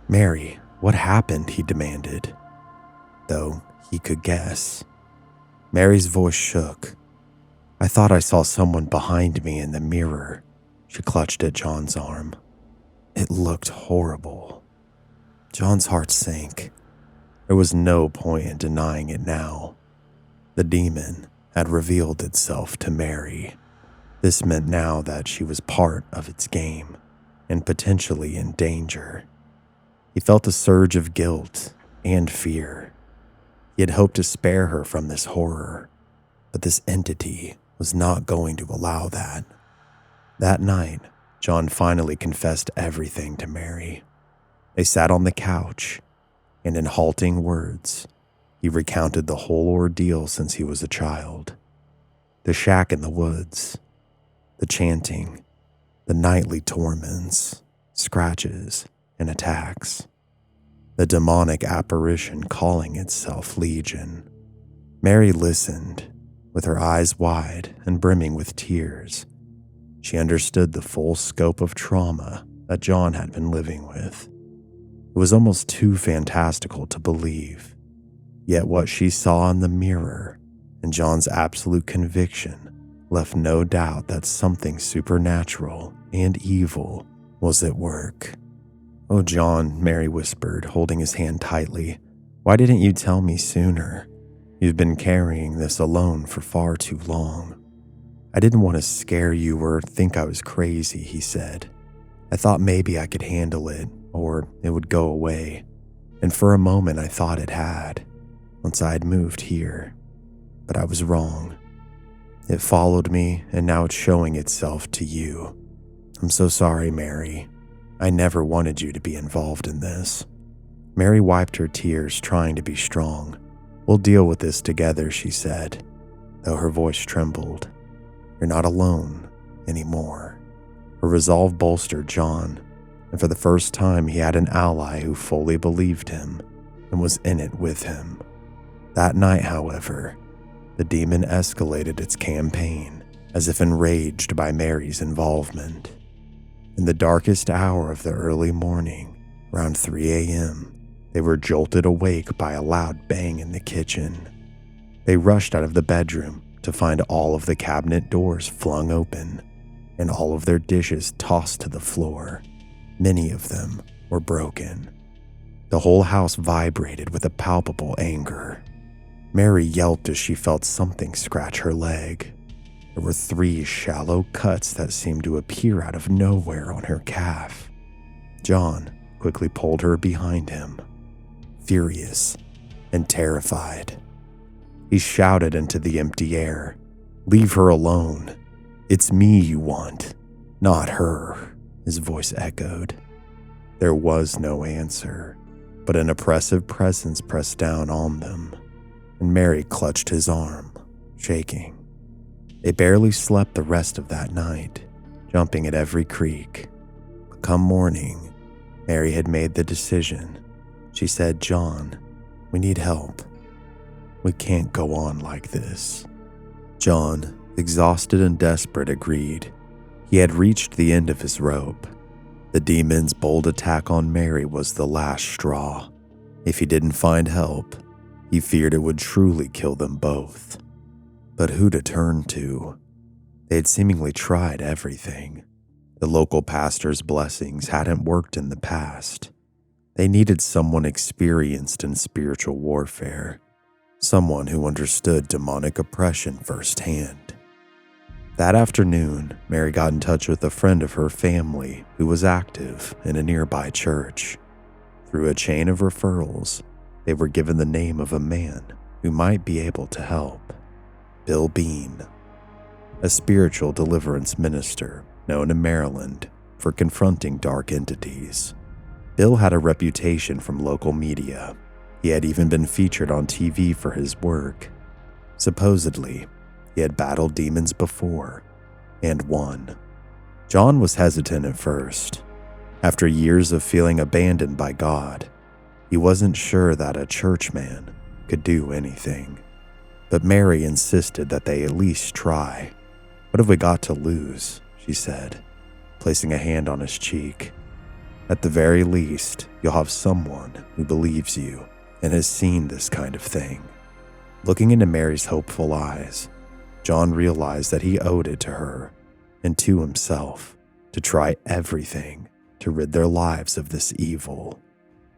"Mary, what happened?" he demanded, though he could guess. Mary's voice shook. "I thought I saw someone behind me in the mirror." She clutched at John's arm. It looked horrible. John's heart sank. There was no point in denying it now. The demon had revealed itself to Mary. This meant now that she was part of its game and potentially in danger. He felt a surge of guilt and fear. He had hoped to spare her from this horror, but this entity was not going to allow that. That night, John finally confessed everything to Mary. They sat on the couch, and in halting words, he recounted the whole ordeal since he was a child. The shack in the woods, the chanting, the nightly torments, scratches, and attacks. The demonic apparition calling itself Legion. Mary listened, with her eyes wide and brimming with tears. She understood the full scope of trauma that John had been living with. It was almost too fantastical to believe. Yet what she saw in the mirror and John's absolute conviction left no doubt that something supernatural and evil was at work. "Oh, John," Mary whispered, holding his hand tightly. "Why didn't you tell me sooner? You've been carrying this alone for far too long." "I didn't want to scare you or think I was crazy," he said. "I thought maybe I could handle it or it would go away. And for a moment I thought it had, once I had moved here. But I was wrong. It followed me and now it's showing itself to you. I'm so sorry, Mary. I never wanted you to be involved in this." Mary wiped her tears, trying to be strong. "We'll deal with this together," she said, though her voice trembled. "You're not alone anymore." Her resolve bolstered John, and for the first time he had an ally who fully believed him and was in it with him. That night, however, the demon escalated its campaign, as if enraged by Mary's involvement. In the darkest hour of the early morning, around 3 a.m., they were jolted awake by a loud bang in the kitchen. They rushed out of the bedroom to find all of the cabinet doors flung open and all of their dishes tossed to the floor. Many of them were broken. The whole house vibrated with a palpable anger. Mary yelped as she felt something scratch her leg. There were 3 shallow cuts that seemed to appear out of nowhere on her calf. John quickly pulled her behind him, furious and terrified. He shouted into the empty air, "Leave her alone. It's me you want, not her," his voice echoed. There was no answer, but an oppressive presence pressed down on them, and Mary clutched his arm, shaking. They barely slept the rest of that night, jumping at every creak. But come morning, Mary had made the decision. She said, "John, we need help. We can't go on like this." John, exhausted and desperate, agreed. He had reached the end of his rope. The demon's bold attack on Mary was the last straw. If he didn't find help, he feared it would truly kill them both. But who to turn to? They had seemingly tried everything. The local pastor's blessings hadn't worked in the past. They needed someone experienced in spiritual warfare, someone who understood demonic oppression firsthand. That afternoon, Mary got in touch with a friend of her family who was active in a nearby church. Through a chain of referrals, they were given the name of a man who might be able to help: Bill Bean, a spiritual deliverance minister known in Maryland for confronting dark entities. Bill had a reputation from local media. He had even been featured on TV for his work. Supposedly, he had battled demons before and won. John was hesitant at first. After years of feeling abandoned by God, he wasn't sure that a churchman could do anything. But Mary insisted that they at least try. "What have we got to lose?" she said, placing a hand on his cheek. "At the very least, you'll have someone who believes you and has seen this kind of thing." Looking into Mary's hopeful eyes, John realized that he owed it to her and to himself to try everything to rid their lives of this evil.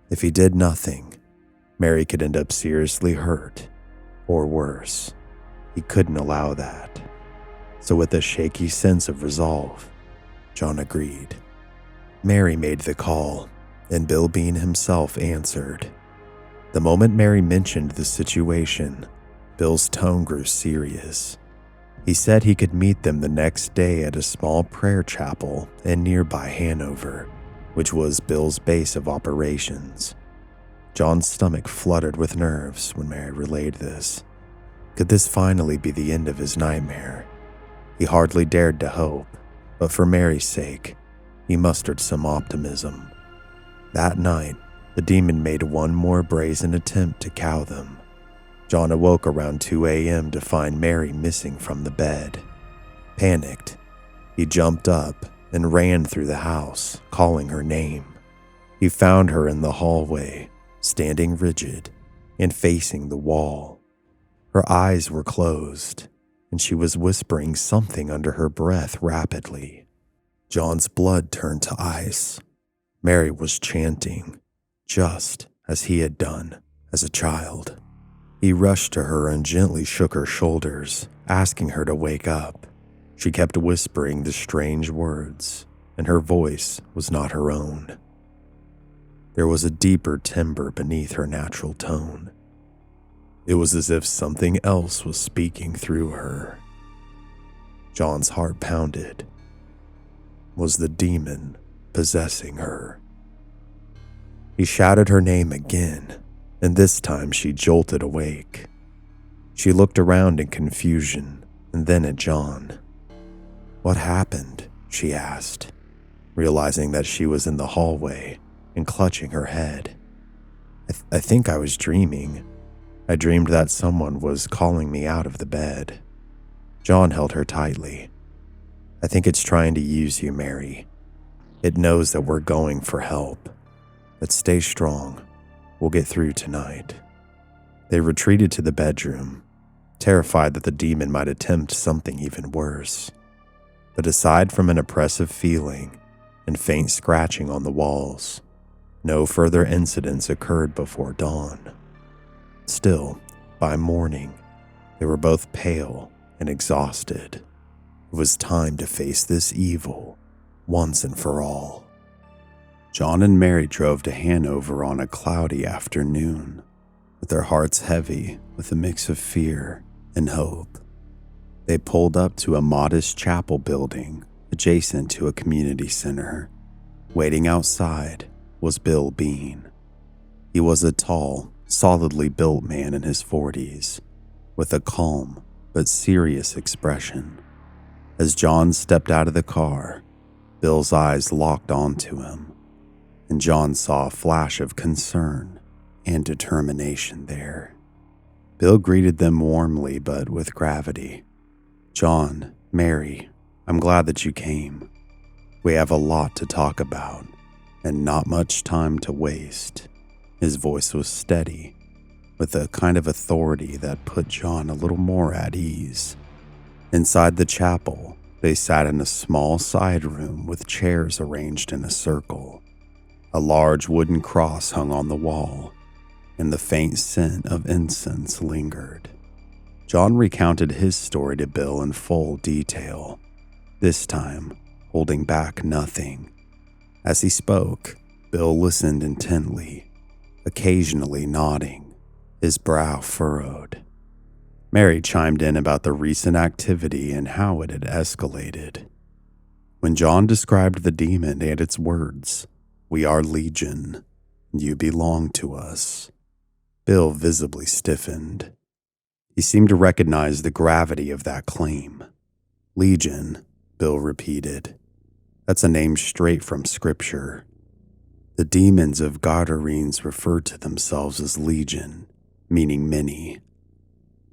If he did nothing, Mary could end up seriously hurt, or worse. He couldn't allow that. So with a shaky sense of resolve, John agreed. Mary made the call, and Bill Bean himself answered. The moment Mary mentioned the situation, Bill's tone grew serious. He said he could meet them the next day at a small prayer chapel in nearby Hanover, which was Bill's base of operations. John's stomach fluttered with nerves when Mary relayed this. Could this finally be the end of his nightmare? He hardly dared to hope, but for Mary's sake, he mustered some optimism. That night, the demon made one more brazen attempt to cow them. John awoke around 2 a.m. to find Mary missing from the bed. Panicked, He jumped up and ran through the house, calling her name. He found her in the hallway, standing rigid and facing the wall. Her eyes were closed, and she was whispering something under her breath rapidly. John's blood turned to ice. Mary was chanting, just as he had done as a child. He rushed to her and gently shook her shoulders, asking her to wake up. She kept whispering the strange words, and her voice was not her own. There was a deeper timbre beneath her natural tone. It was as if something else was speaking through her. John's heart pounded. Was the demon possessing her? He shouted her name again, and this time she jolted awake. She looked around in confusion and then at John. "What happened?" she asked, realizing that she was in the hallway and clutching her head. I think I was dreaming. I dreamed that someone was calling me out of the bed." John held her tightly. "I think it's trying to use you, Mary. It knows that we're going for help. But stay strong. We'll get through tonight." They retreated to the bedroom, terrified that the demon might attempt something even worse. But aside from an oppressive feeling and faint scratching on the walls, no further incidents occurred before dawn. Still, by morning, they were both pale and exhausted. It was time to face this evil once and for all. John and Mary drove to Hanover on a cloudy afternoon, with their hearts heavy with a mix of fear and hope. They pulled up to a modest chapel building adjacent to a community center. Waiting outside was Bill Bean. He was a tall, solidly built man in his 40s, with a calm but serious expression. As John stepped out of the car, Bill's eyes locked onto him, and John saw a flash of concern and determination there. Bill greeted them warmly but with gravity. "John, Mary, I'm glad that you came. We have a lot to talk about, and not much time to waste." His voice was steady, with a kind of authority that put John a little more at ease. Inside the chapel, they sat in a small side room with chairs arranged in a circle. A large wooden cross hung on the wall, and the faint scent of incense lingered. John recounted his story to Bill in full detail, this time holding back nothing. As he spoke, Bill listened intently, occasionally nodding, his brow furrowed. Mary chimed in about the recent activity and how it had escalated. When John described the demon and its words, "We are Legion, you belong to us," Bill visibly stiffened. He seemed to recognize the gravity of that claim. "Legion," Bill repeated. "That's a name straight from Scripture. The demons of Gadarenes referred to themselves as Legion, meaning many.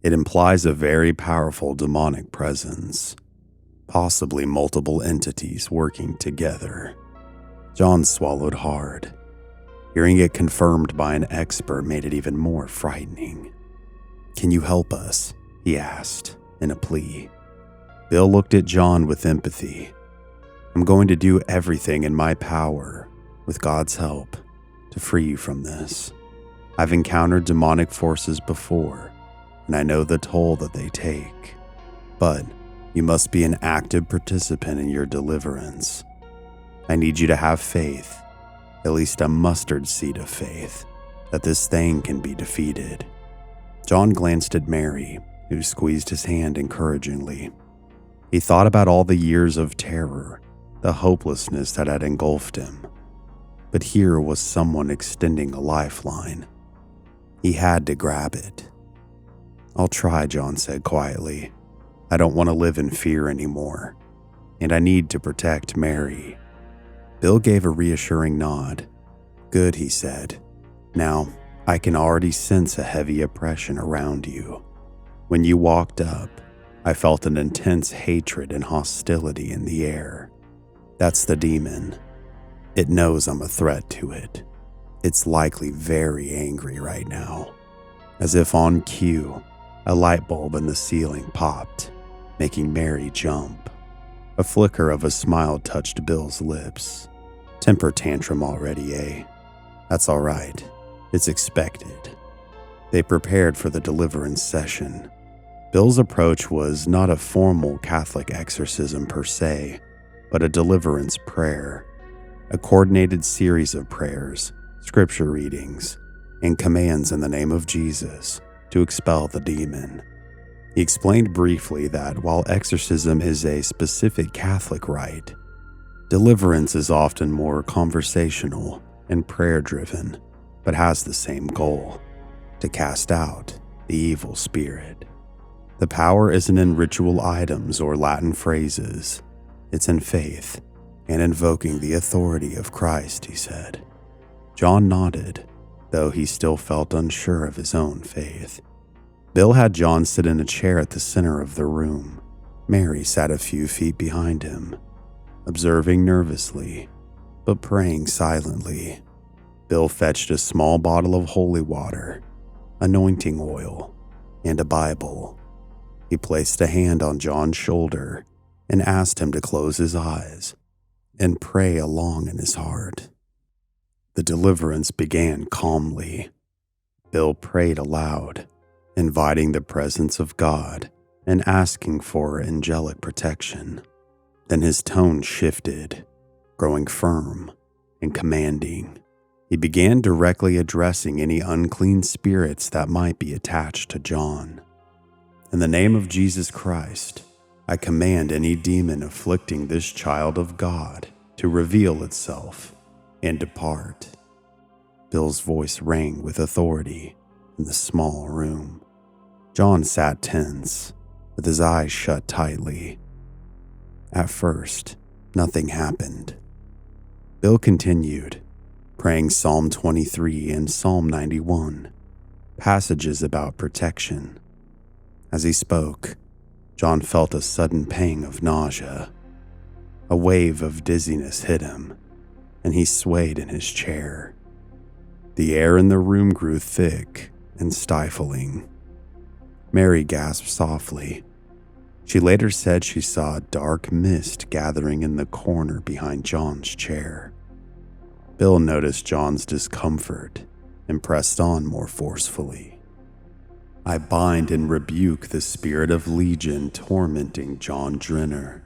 It implies a very powerful demonic presence, possibly multiple entities working together." John swallowed hard. Hearing it confirmed by an expert made it even more frightening. "Can you help us?" he asked, in a plea. Bill looked at John with empathy. "I'm going to do everything in my power, with God's help, to free you from this. I've encountered demonic forces before, and I know the toll that they take. But you must be an active participant in your deliverance. I need you to have faith, at least a mustard seed of faith, that this thing can be defeated." John glanced at Mary, who squeezed his hand encouragingly. He thought about all the years of terror, the hopelessness that had engulfed him. But here was someone extending a lifeline. He had to grab it. "I'll try," John said quietly. "I don't want to live in fear anymore, and I need to protect Mary." Bill gave a reassuring nod. "Good," he said. "Now, I can already sense a heavy oppression around you. When you walked up, I felt an intense hatred and hostility in the air. That's the demon. It knows I'm a threat to it. It's likely very angry right now. As if on cue, a light bulb in the ceiling popped, making Mary jump. A flicker of a smile touched Bill's lips. Temper tantrum already, eh? That's all right. It's expected. They prepared for the deliverance session. Bill's approach was not a formal Catholic exorcism per se, but a deliverance prayer, a coordinated series of prayers, scripture readings, and commands in the name of Jesus to expel the demon. He explained briefly that while exorcism is a specific Catholic rite, deliverance is often more conversational and prayer-driven, but has the same goal: to cast out the evil spirit. The power isn't in ritual items or Latin phrases. It's in faith and invoking the authority of Christ, he said. John nodded, though he still felt unsure of his own faith. Bill had John sit in a chair at the center of the room. Mary sat a few feet behind him, observing nervously, but praying silently. Bill fetched a small bottle of holy water, anointing oil, and a Bible. He placed a hand on John's shoulder and asked him to close his eyes and pray along in his heart. The deliverance began calmly. Bill prayed aloud, inviting the presence of God and asking for angelic protection. Then his tone shifted, growing firm and commanding. He began directly addressing any unclean spirits that might be attached to John. In the name of Jesus Christ, I command any demon afflicting this child of God to reveal itself and depart. Bill's voice rang with authority in the small room. John sat tense, with his eyes shut tightly. At first, nothing happened. Bill continued, praying Psalm 23 and Psalm 91, passages about protection. As he spoke, John felt a sudden pang of nausea. A wave of dizziness hit him, and he swayed in his chair. The air in the room grew thick and stifling. Mary gasped softly. She later said she saw a dark mist gathering in the corner behind John's chair. Bill noticed John's discomfort and pressed on more forcefully. I bind and rebuke the spirit of Legion tormenting John Drenner.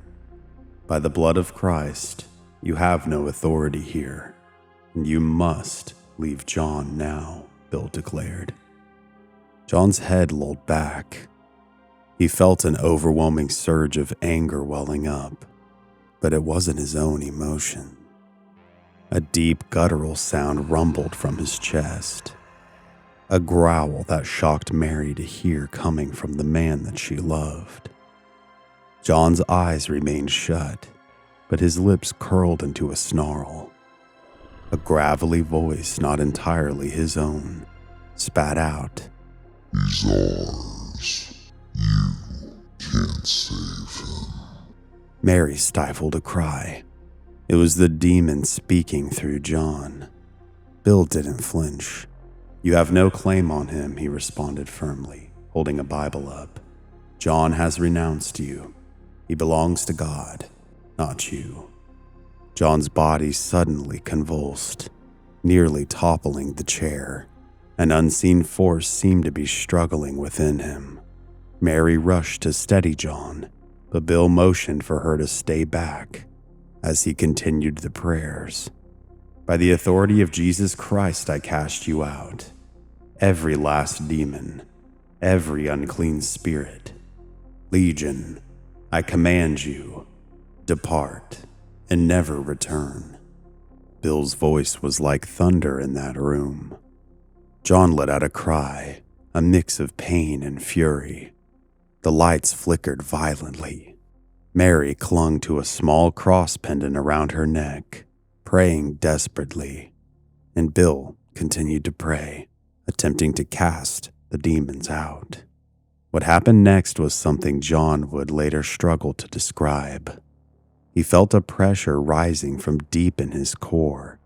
By the blood of Christ, you have no authority here, and you must leave John now, Bill declared. John's head lolled back. He felt an overwhelming surge of anger welling up, but it wasn't his own emotion. A deep guttural sound rumbled from his chest. A growl that shocked Mary to hear coming from the man that she loved. John's eyes remained shut, but his lips curled into a snarl. A gravelly voice, not entirely his own, spat out, He's ours. You can't save him. Mary stifled a cry. It was the demon speaking through John. Bill didn't flinch. You have no claim on him, he responded firmly, holding a Bible up. John has renounced you. He belongs to God, not you. John's body suddenly convulsed, nearly toppling the chair. An unseen force seemed to be struggling within him. Mary rushed to steady John, but Bill motioned for her to stay back as he continued the prayers. By the authority of Jesus Christ, I cast you out. Every last demon, every unclean spirit. Legion, I command you, depart and never return. Bill's voice was like thunder in that room. John let out a cry, a mix of pain and fury. The lights flickered violently. Mary clung to a small cross pendant around her neck, praying desperately, and Bill continued to pray, attempting to cast the demons out. What happened next was something John would later struggle to describe. He felt a pressure rising from deep in his core,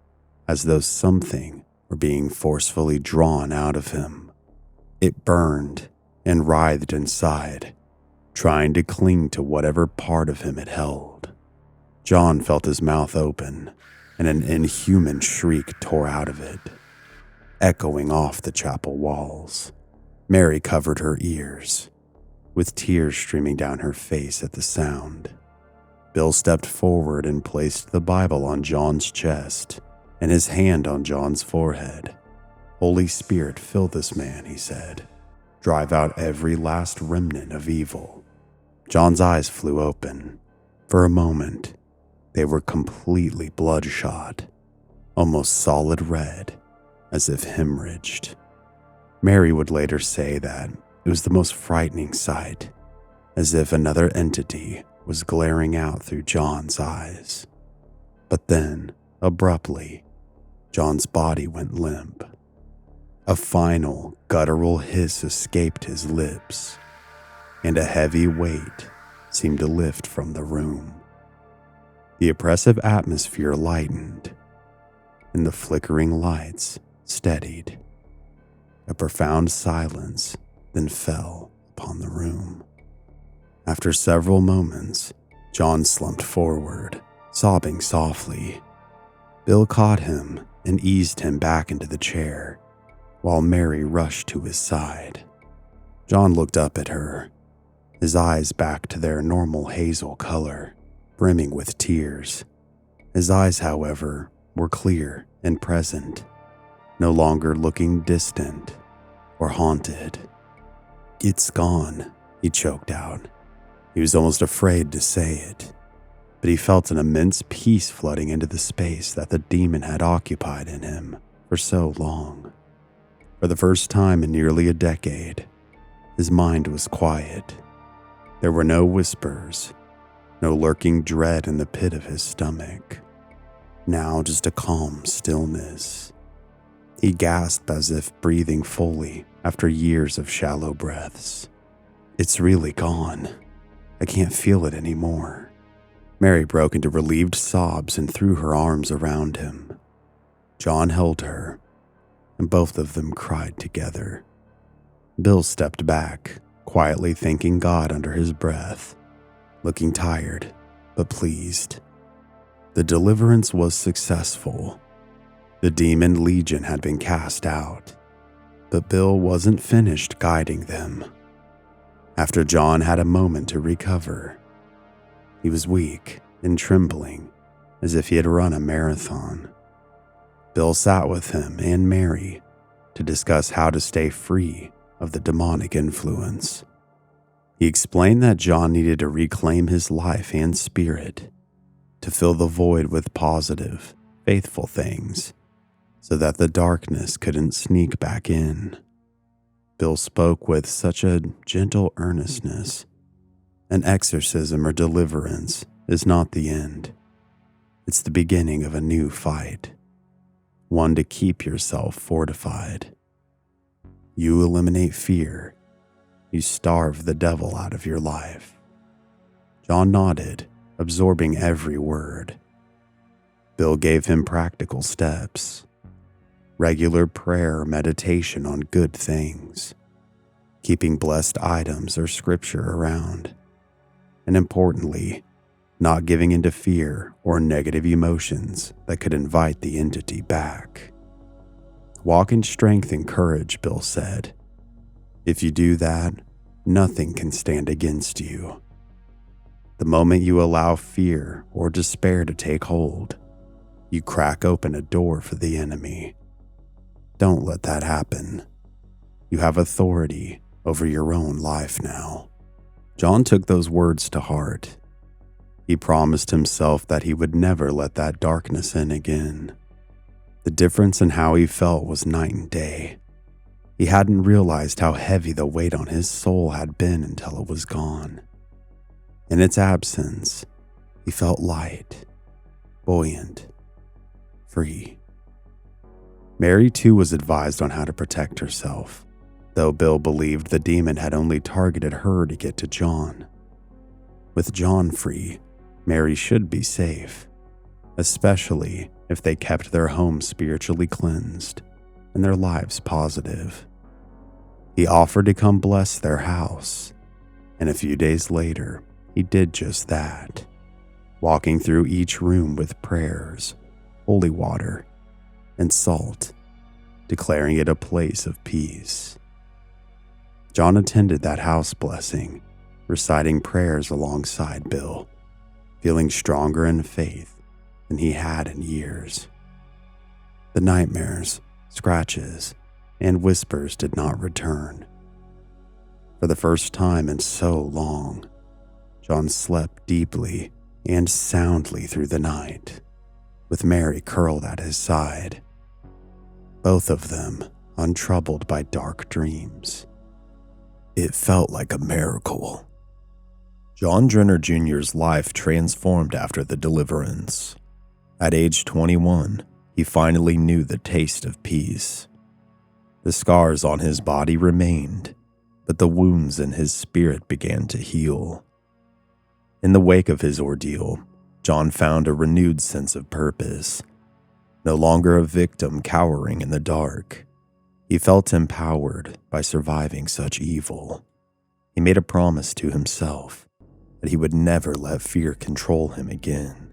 as though something were being forcefully drawn out of him. It burned and writhed inside, trying to cling to whatever part of him it held. John felt his mouth open, and an inhuman shriek tore out of it, echoing off the chapel walls. Mary covered her ears, with tears streaming down her face at the sound. Bill stepped forward and placed the Bible on John's chest and his hand on John's forehead. "Holy Spirit, fill this man," he said. "Drive out every last remnant of evil." John's eyes flew open. For a moment, they were completely bloodshot, almost solid red, as if hemorrhaged. Mary would later say that it was the most frightening sight, as if another entity was glaring out through John's eyes. But then, abruptly, John's body went limp. A final, guttural hiss escaped his lips, and a heavy weight seemed to lift from the room. The oppressive atmosphere lightened, and the flickering lights steadied. A profound silence then fell upon the room. After several moments, John slumped forward, sobbing softly. Bill caught him and eased him back into the chair, while Mary rushed to his side. John looked up at her, his eyes back to their normal hazel color, brimming with tears. His eyes, however, were clear and present, no longer looking distant or haunted. "It's gone," he choked out. He was almost afraid to say it, but he felt an immense peace flooding into the space that the demon had occupied in him for so long. For the first time in nearly a decade, his mind was quiet. There were no whispers, no lurking dread in the pit of his stomach. Now just a calm stillness. He gasped as if breathing fully after years of shallow breaths. "It's really gone. I can't feel it anymore." Mary broke into relieved sobs and threw her arms around him. John held her, and both of them cried together. Bill stepped back, quietly thanking God under his breath, looking tired but pleased. The deliverance was successful. The demon legion had been cast out, but Bill wasn't finished guiding them. After John had a moment to recover, he was weak and trembling, as if he had run a marathon. Bill sat with him and Mary to discuss how to stay free of the demonic influence. He explained that John needed to reclaim his life and spirit, to fill the void with positive, faithful things, so that the darkness couldn't sneak back in. Bill spoke with such a gentle earnestness. An exorcism or deliverance is not the end. It's the beginning of a new fight, one to keep yourself fortified. You eliminate fear, you starve the devil out of your life. John nodded, absorbing every word. Bill gave him practical steps. Regular prayer or meditation on good things, keeping blessed items or scripture around, and importantly, not giving into fear or negative emotions that could invite the entity back. Walk in strength and courage, Bill said. If you do that, nothing can stand against you. The moment you allow fear or despair to take hold, you crack open a door for the enemy. Don't let that happen. You have authority over your own life now. John took those words to heart. He promised himself that he would never let that darkness in again. The difference in how he felt was night and day. He hadn't realized how heavy the weight on his soul had been until it was gone. In its absence, he felt light, buoyant, free. Mary too was advised on how to protect herself. though Bill believed the demon had only targeted her to get to John. With John free, Mary should be safe, especially if they kept their home spiritually cleansed and their lives positive. He offered to come bless their house, and a few days later, he did just that, walking through each room with prayers, holy water, and salt, declaring it a place of peace. John attended that house blessing, reciting prayers alongside Bill, feeling stronger in faith than he had in years. The nightmares, scratches, and whispers did not return. For the first time in so long, John slept deeply and soundly through the night, with Mary curled at his side, both of them untroubled by dark dreams. It felt like a miracle. John Drenner Jr.'s life transformed after the Deliverance. At age 21, he finally knew the taste of peace. The scars on his body remained, but the wounds in his spirit began to heal. In the wake of his ordeal, John found a renewed sense of purpose. No longer a victim cowering in the dark, he felt empowered by surviving such evil. He made a promise to himself that he would never let fear control him again.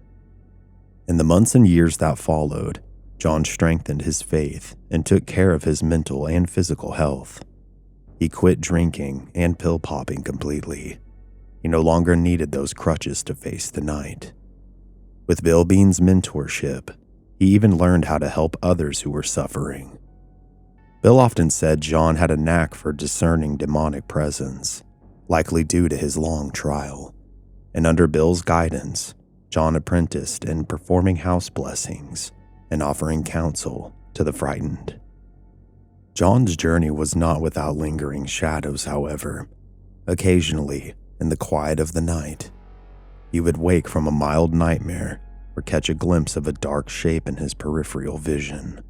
In the months and years that followed, John strengthened his faith and took care of his mental and physical health. He quit drinking and pill popping completely. He no longer needed those crutches to face the night. With Bill Bean's mentorship, he even learned how to help others who were suffering. Bill often said John had a knack for discerning demonic presence, likely due to his long trial, and under Bill's guidance, John apprenticed in performing house blessings and offering counsel to the frightened. John's journey was not without lingering shadows, however. Occasionally, in the quiet of the night, he would wake from a mild nightmare or catch a glimpse of a dark shape in his peripheral vision.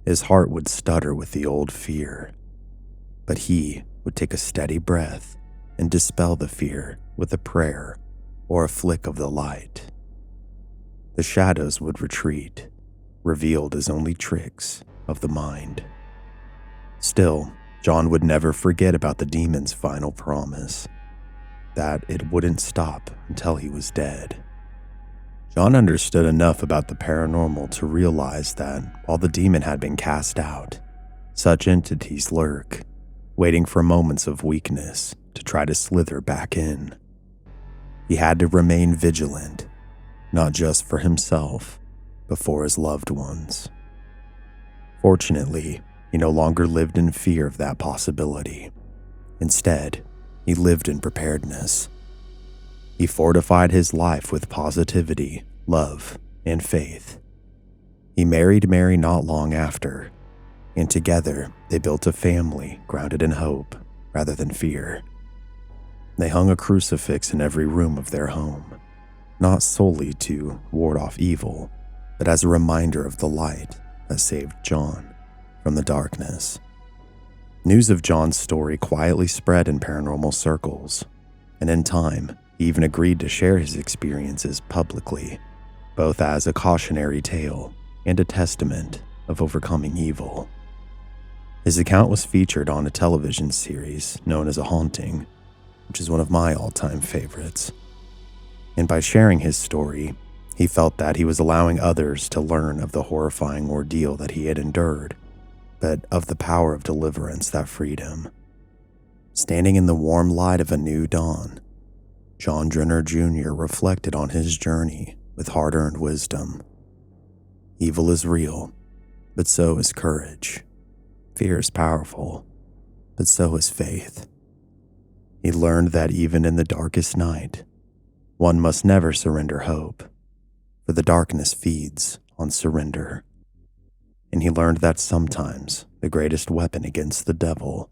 His heart would stutter with the old fear, but he would take a steady breath and dispel the fear with a prayer or a flick of the light. The shadows would retreat, revealed as only tricks of the mind. Still, John would never forget about the demon's final promise, that it wouldn't stop until he was dead. John understood enough about the paranormal to realize that while the demon had been cast out, such entities lurk, waiting for moments of weakness to try to slither back in. He had to remain vigilant, not just for himself, but for his loved ones. Fortunately, he no longer lived in fear of that possibility. Instead, he lived in preparedness. He fortified his life with positivity, love, and faith. He married Mary not long after, and together they built a family grounded in hope rather than fear. They hung a crucifix in every room of their home, not solely to ward off evil, but as a reminder of the light that saved John from the darkness. News of John's story quietly spread in paranormal circles, and in time, he even agreed to share his experiences publicly, both as a cautionary tale and a testament of overcoming evil. His account was featured on a television series known as A Haunting, which is one of my all-time favorites. And by sharing his story, he felt that he was allowing others to learn of the horrifying ordeal that he had endured, but of the power of deliverance that freed him. Standing in the warm light of a new dawn, John Drenner Jr. reflected on his journey with hard-earned wisdom. Evil is real, but so is courage. Fear is powerful, but so is faith. He learned that even in the darkest night, one must never surrender hope, for the darkness feeds on surrender. And he learned that sometimes the greatest weapon against the devil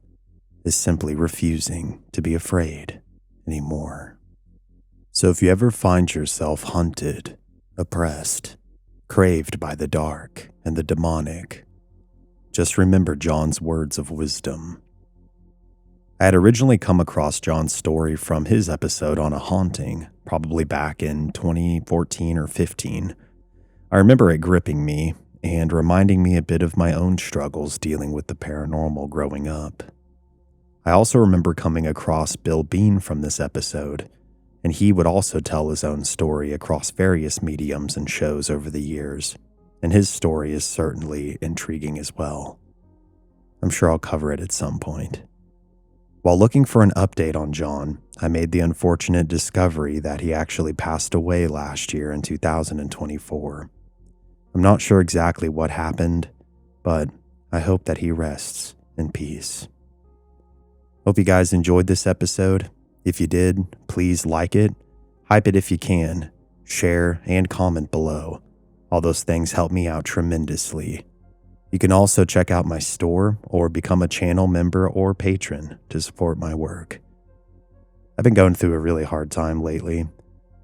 is simply refusing to be afraid anymore. So if you ever find yourself hunted, oppressed, craved by the dark and the demonic, just remember John's words of wisdom. I had originally come across John's story from his episode on a haunting, probably back in 2014 or 15. I remember it gripping me and reminding me a bit of my own struggles dealing with the paranormal growing up. I also remember coming across Bill Bean from this episode, and he would also tell his own story across various mediums and shows over the years, and his story is certainly intriguing as well. I'm sure I'll cover it at some point. While looking for an update on John, I made the unfortunate discovery that he actually passed away last year in 2024. I'm not sure exactly what happened, but I hope that he rests in peace. Hope you guys enjoyed this episode. If you did, please like it, hype it if you can, share, and comment below. All those things help me out tremendously. You can also check out my store or become a channel member or patron to support my work. I've been going through a really hard time lately,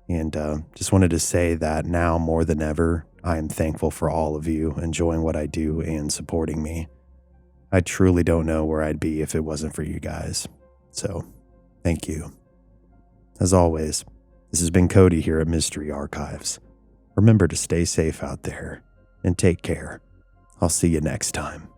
and just wanted to say that now more than ever, I am thankful for all of you enjoying what I do and supporting me. I truly don't know where I'd be if it wasn't for you guys, so thank you. As always, this has been Cody here at Mystery Archives. Remember to stay safe out there and take care. I'll see you next time.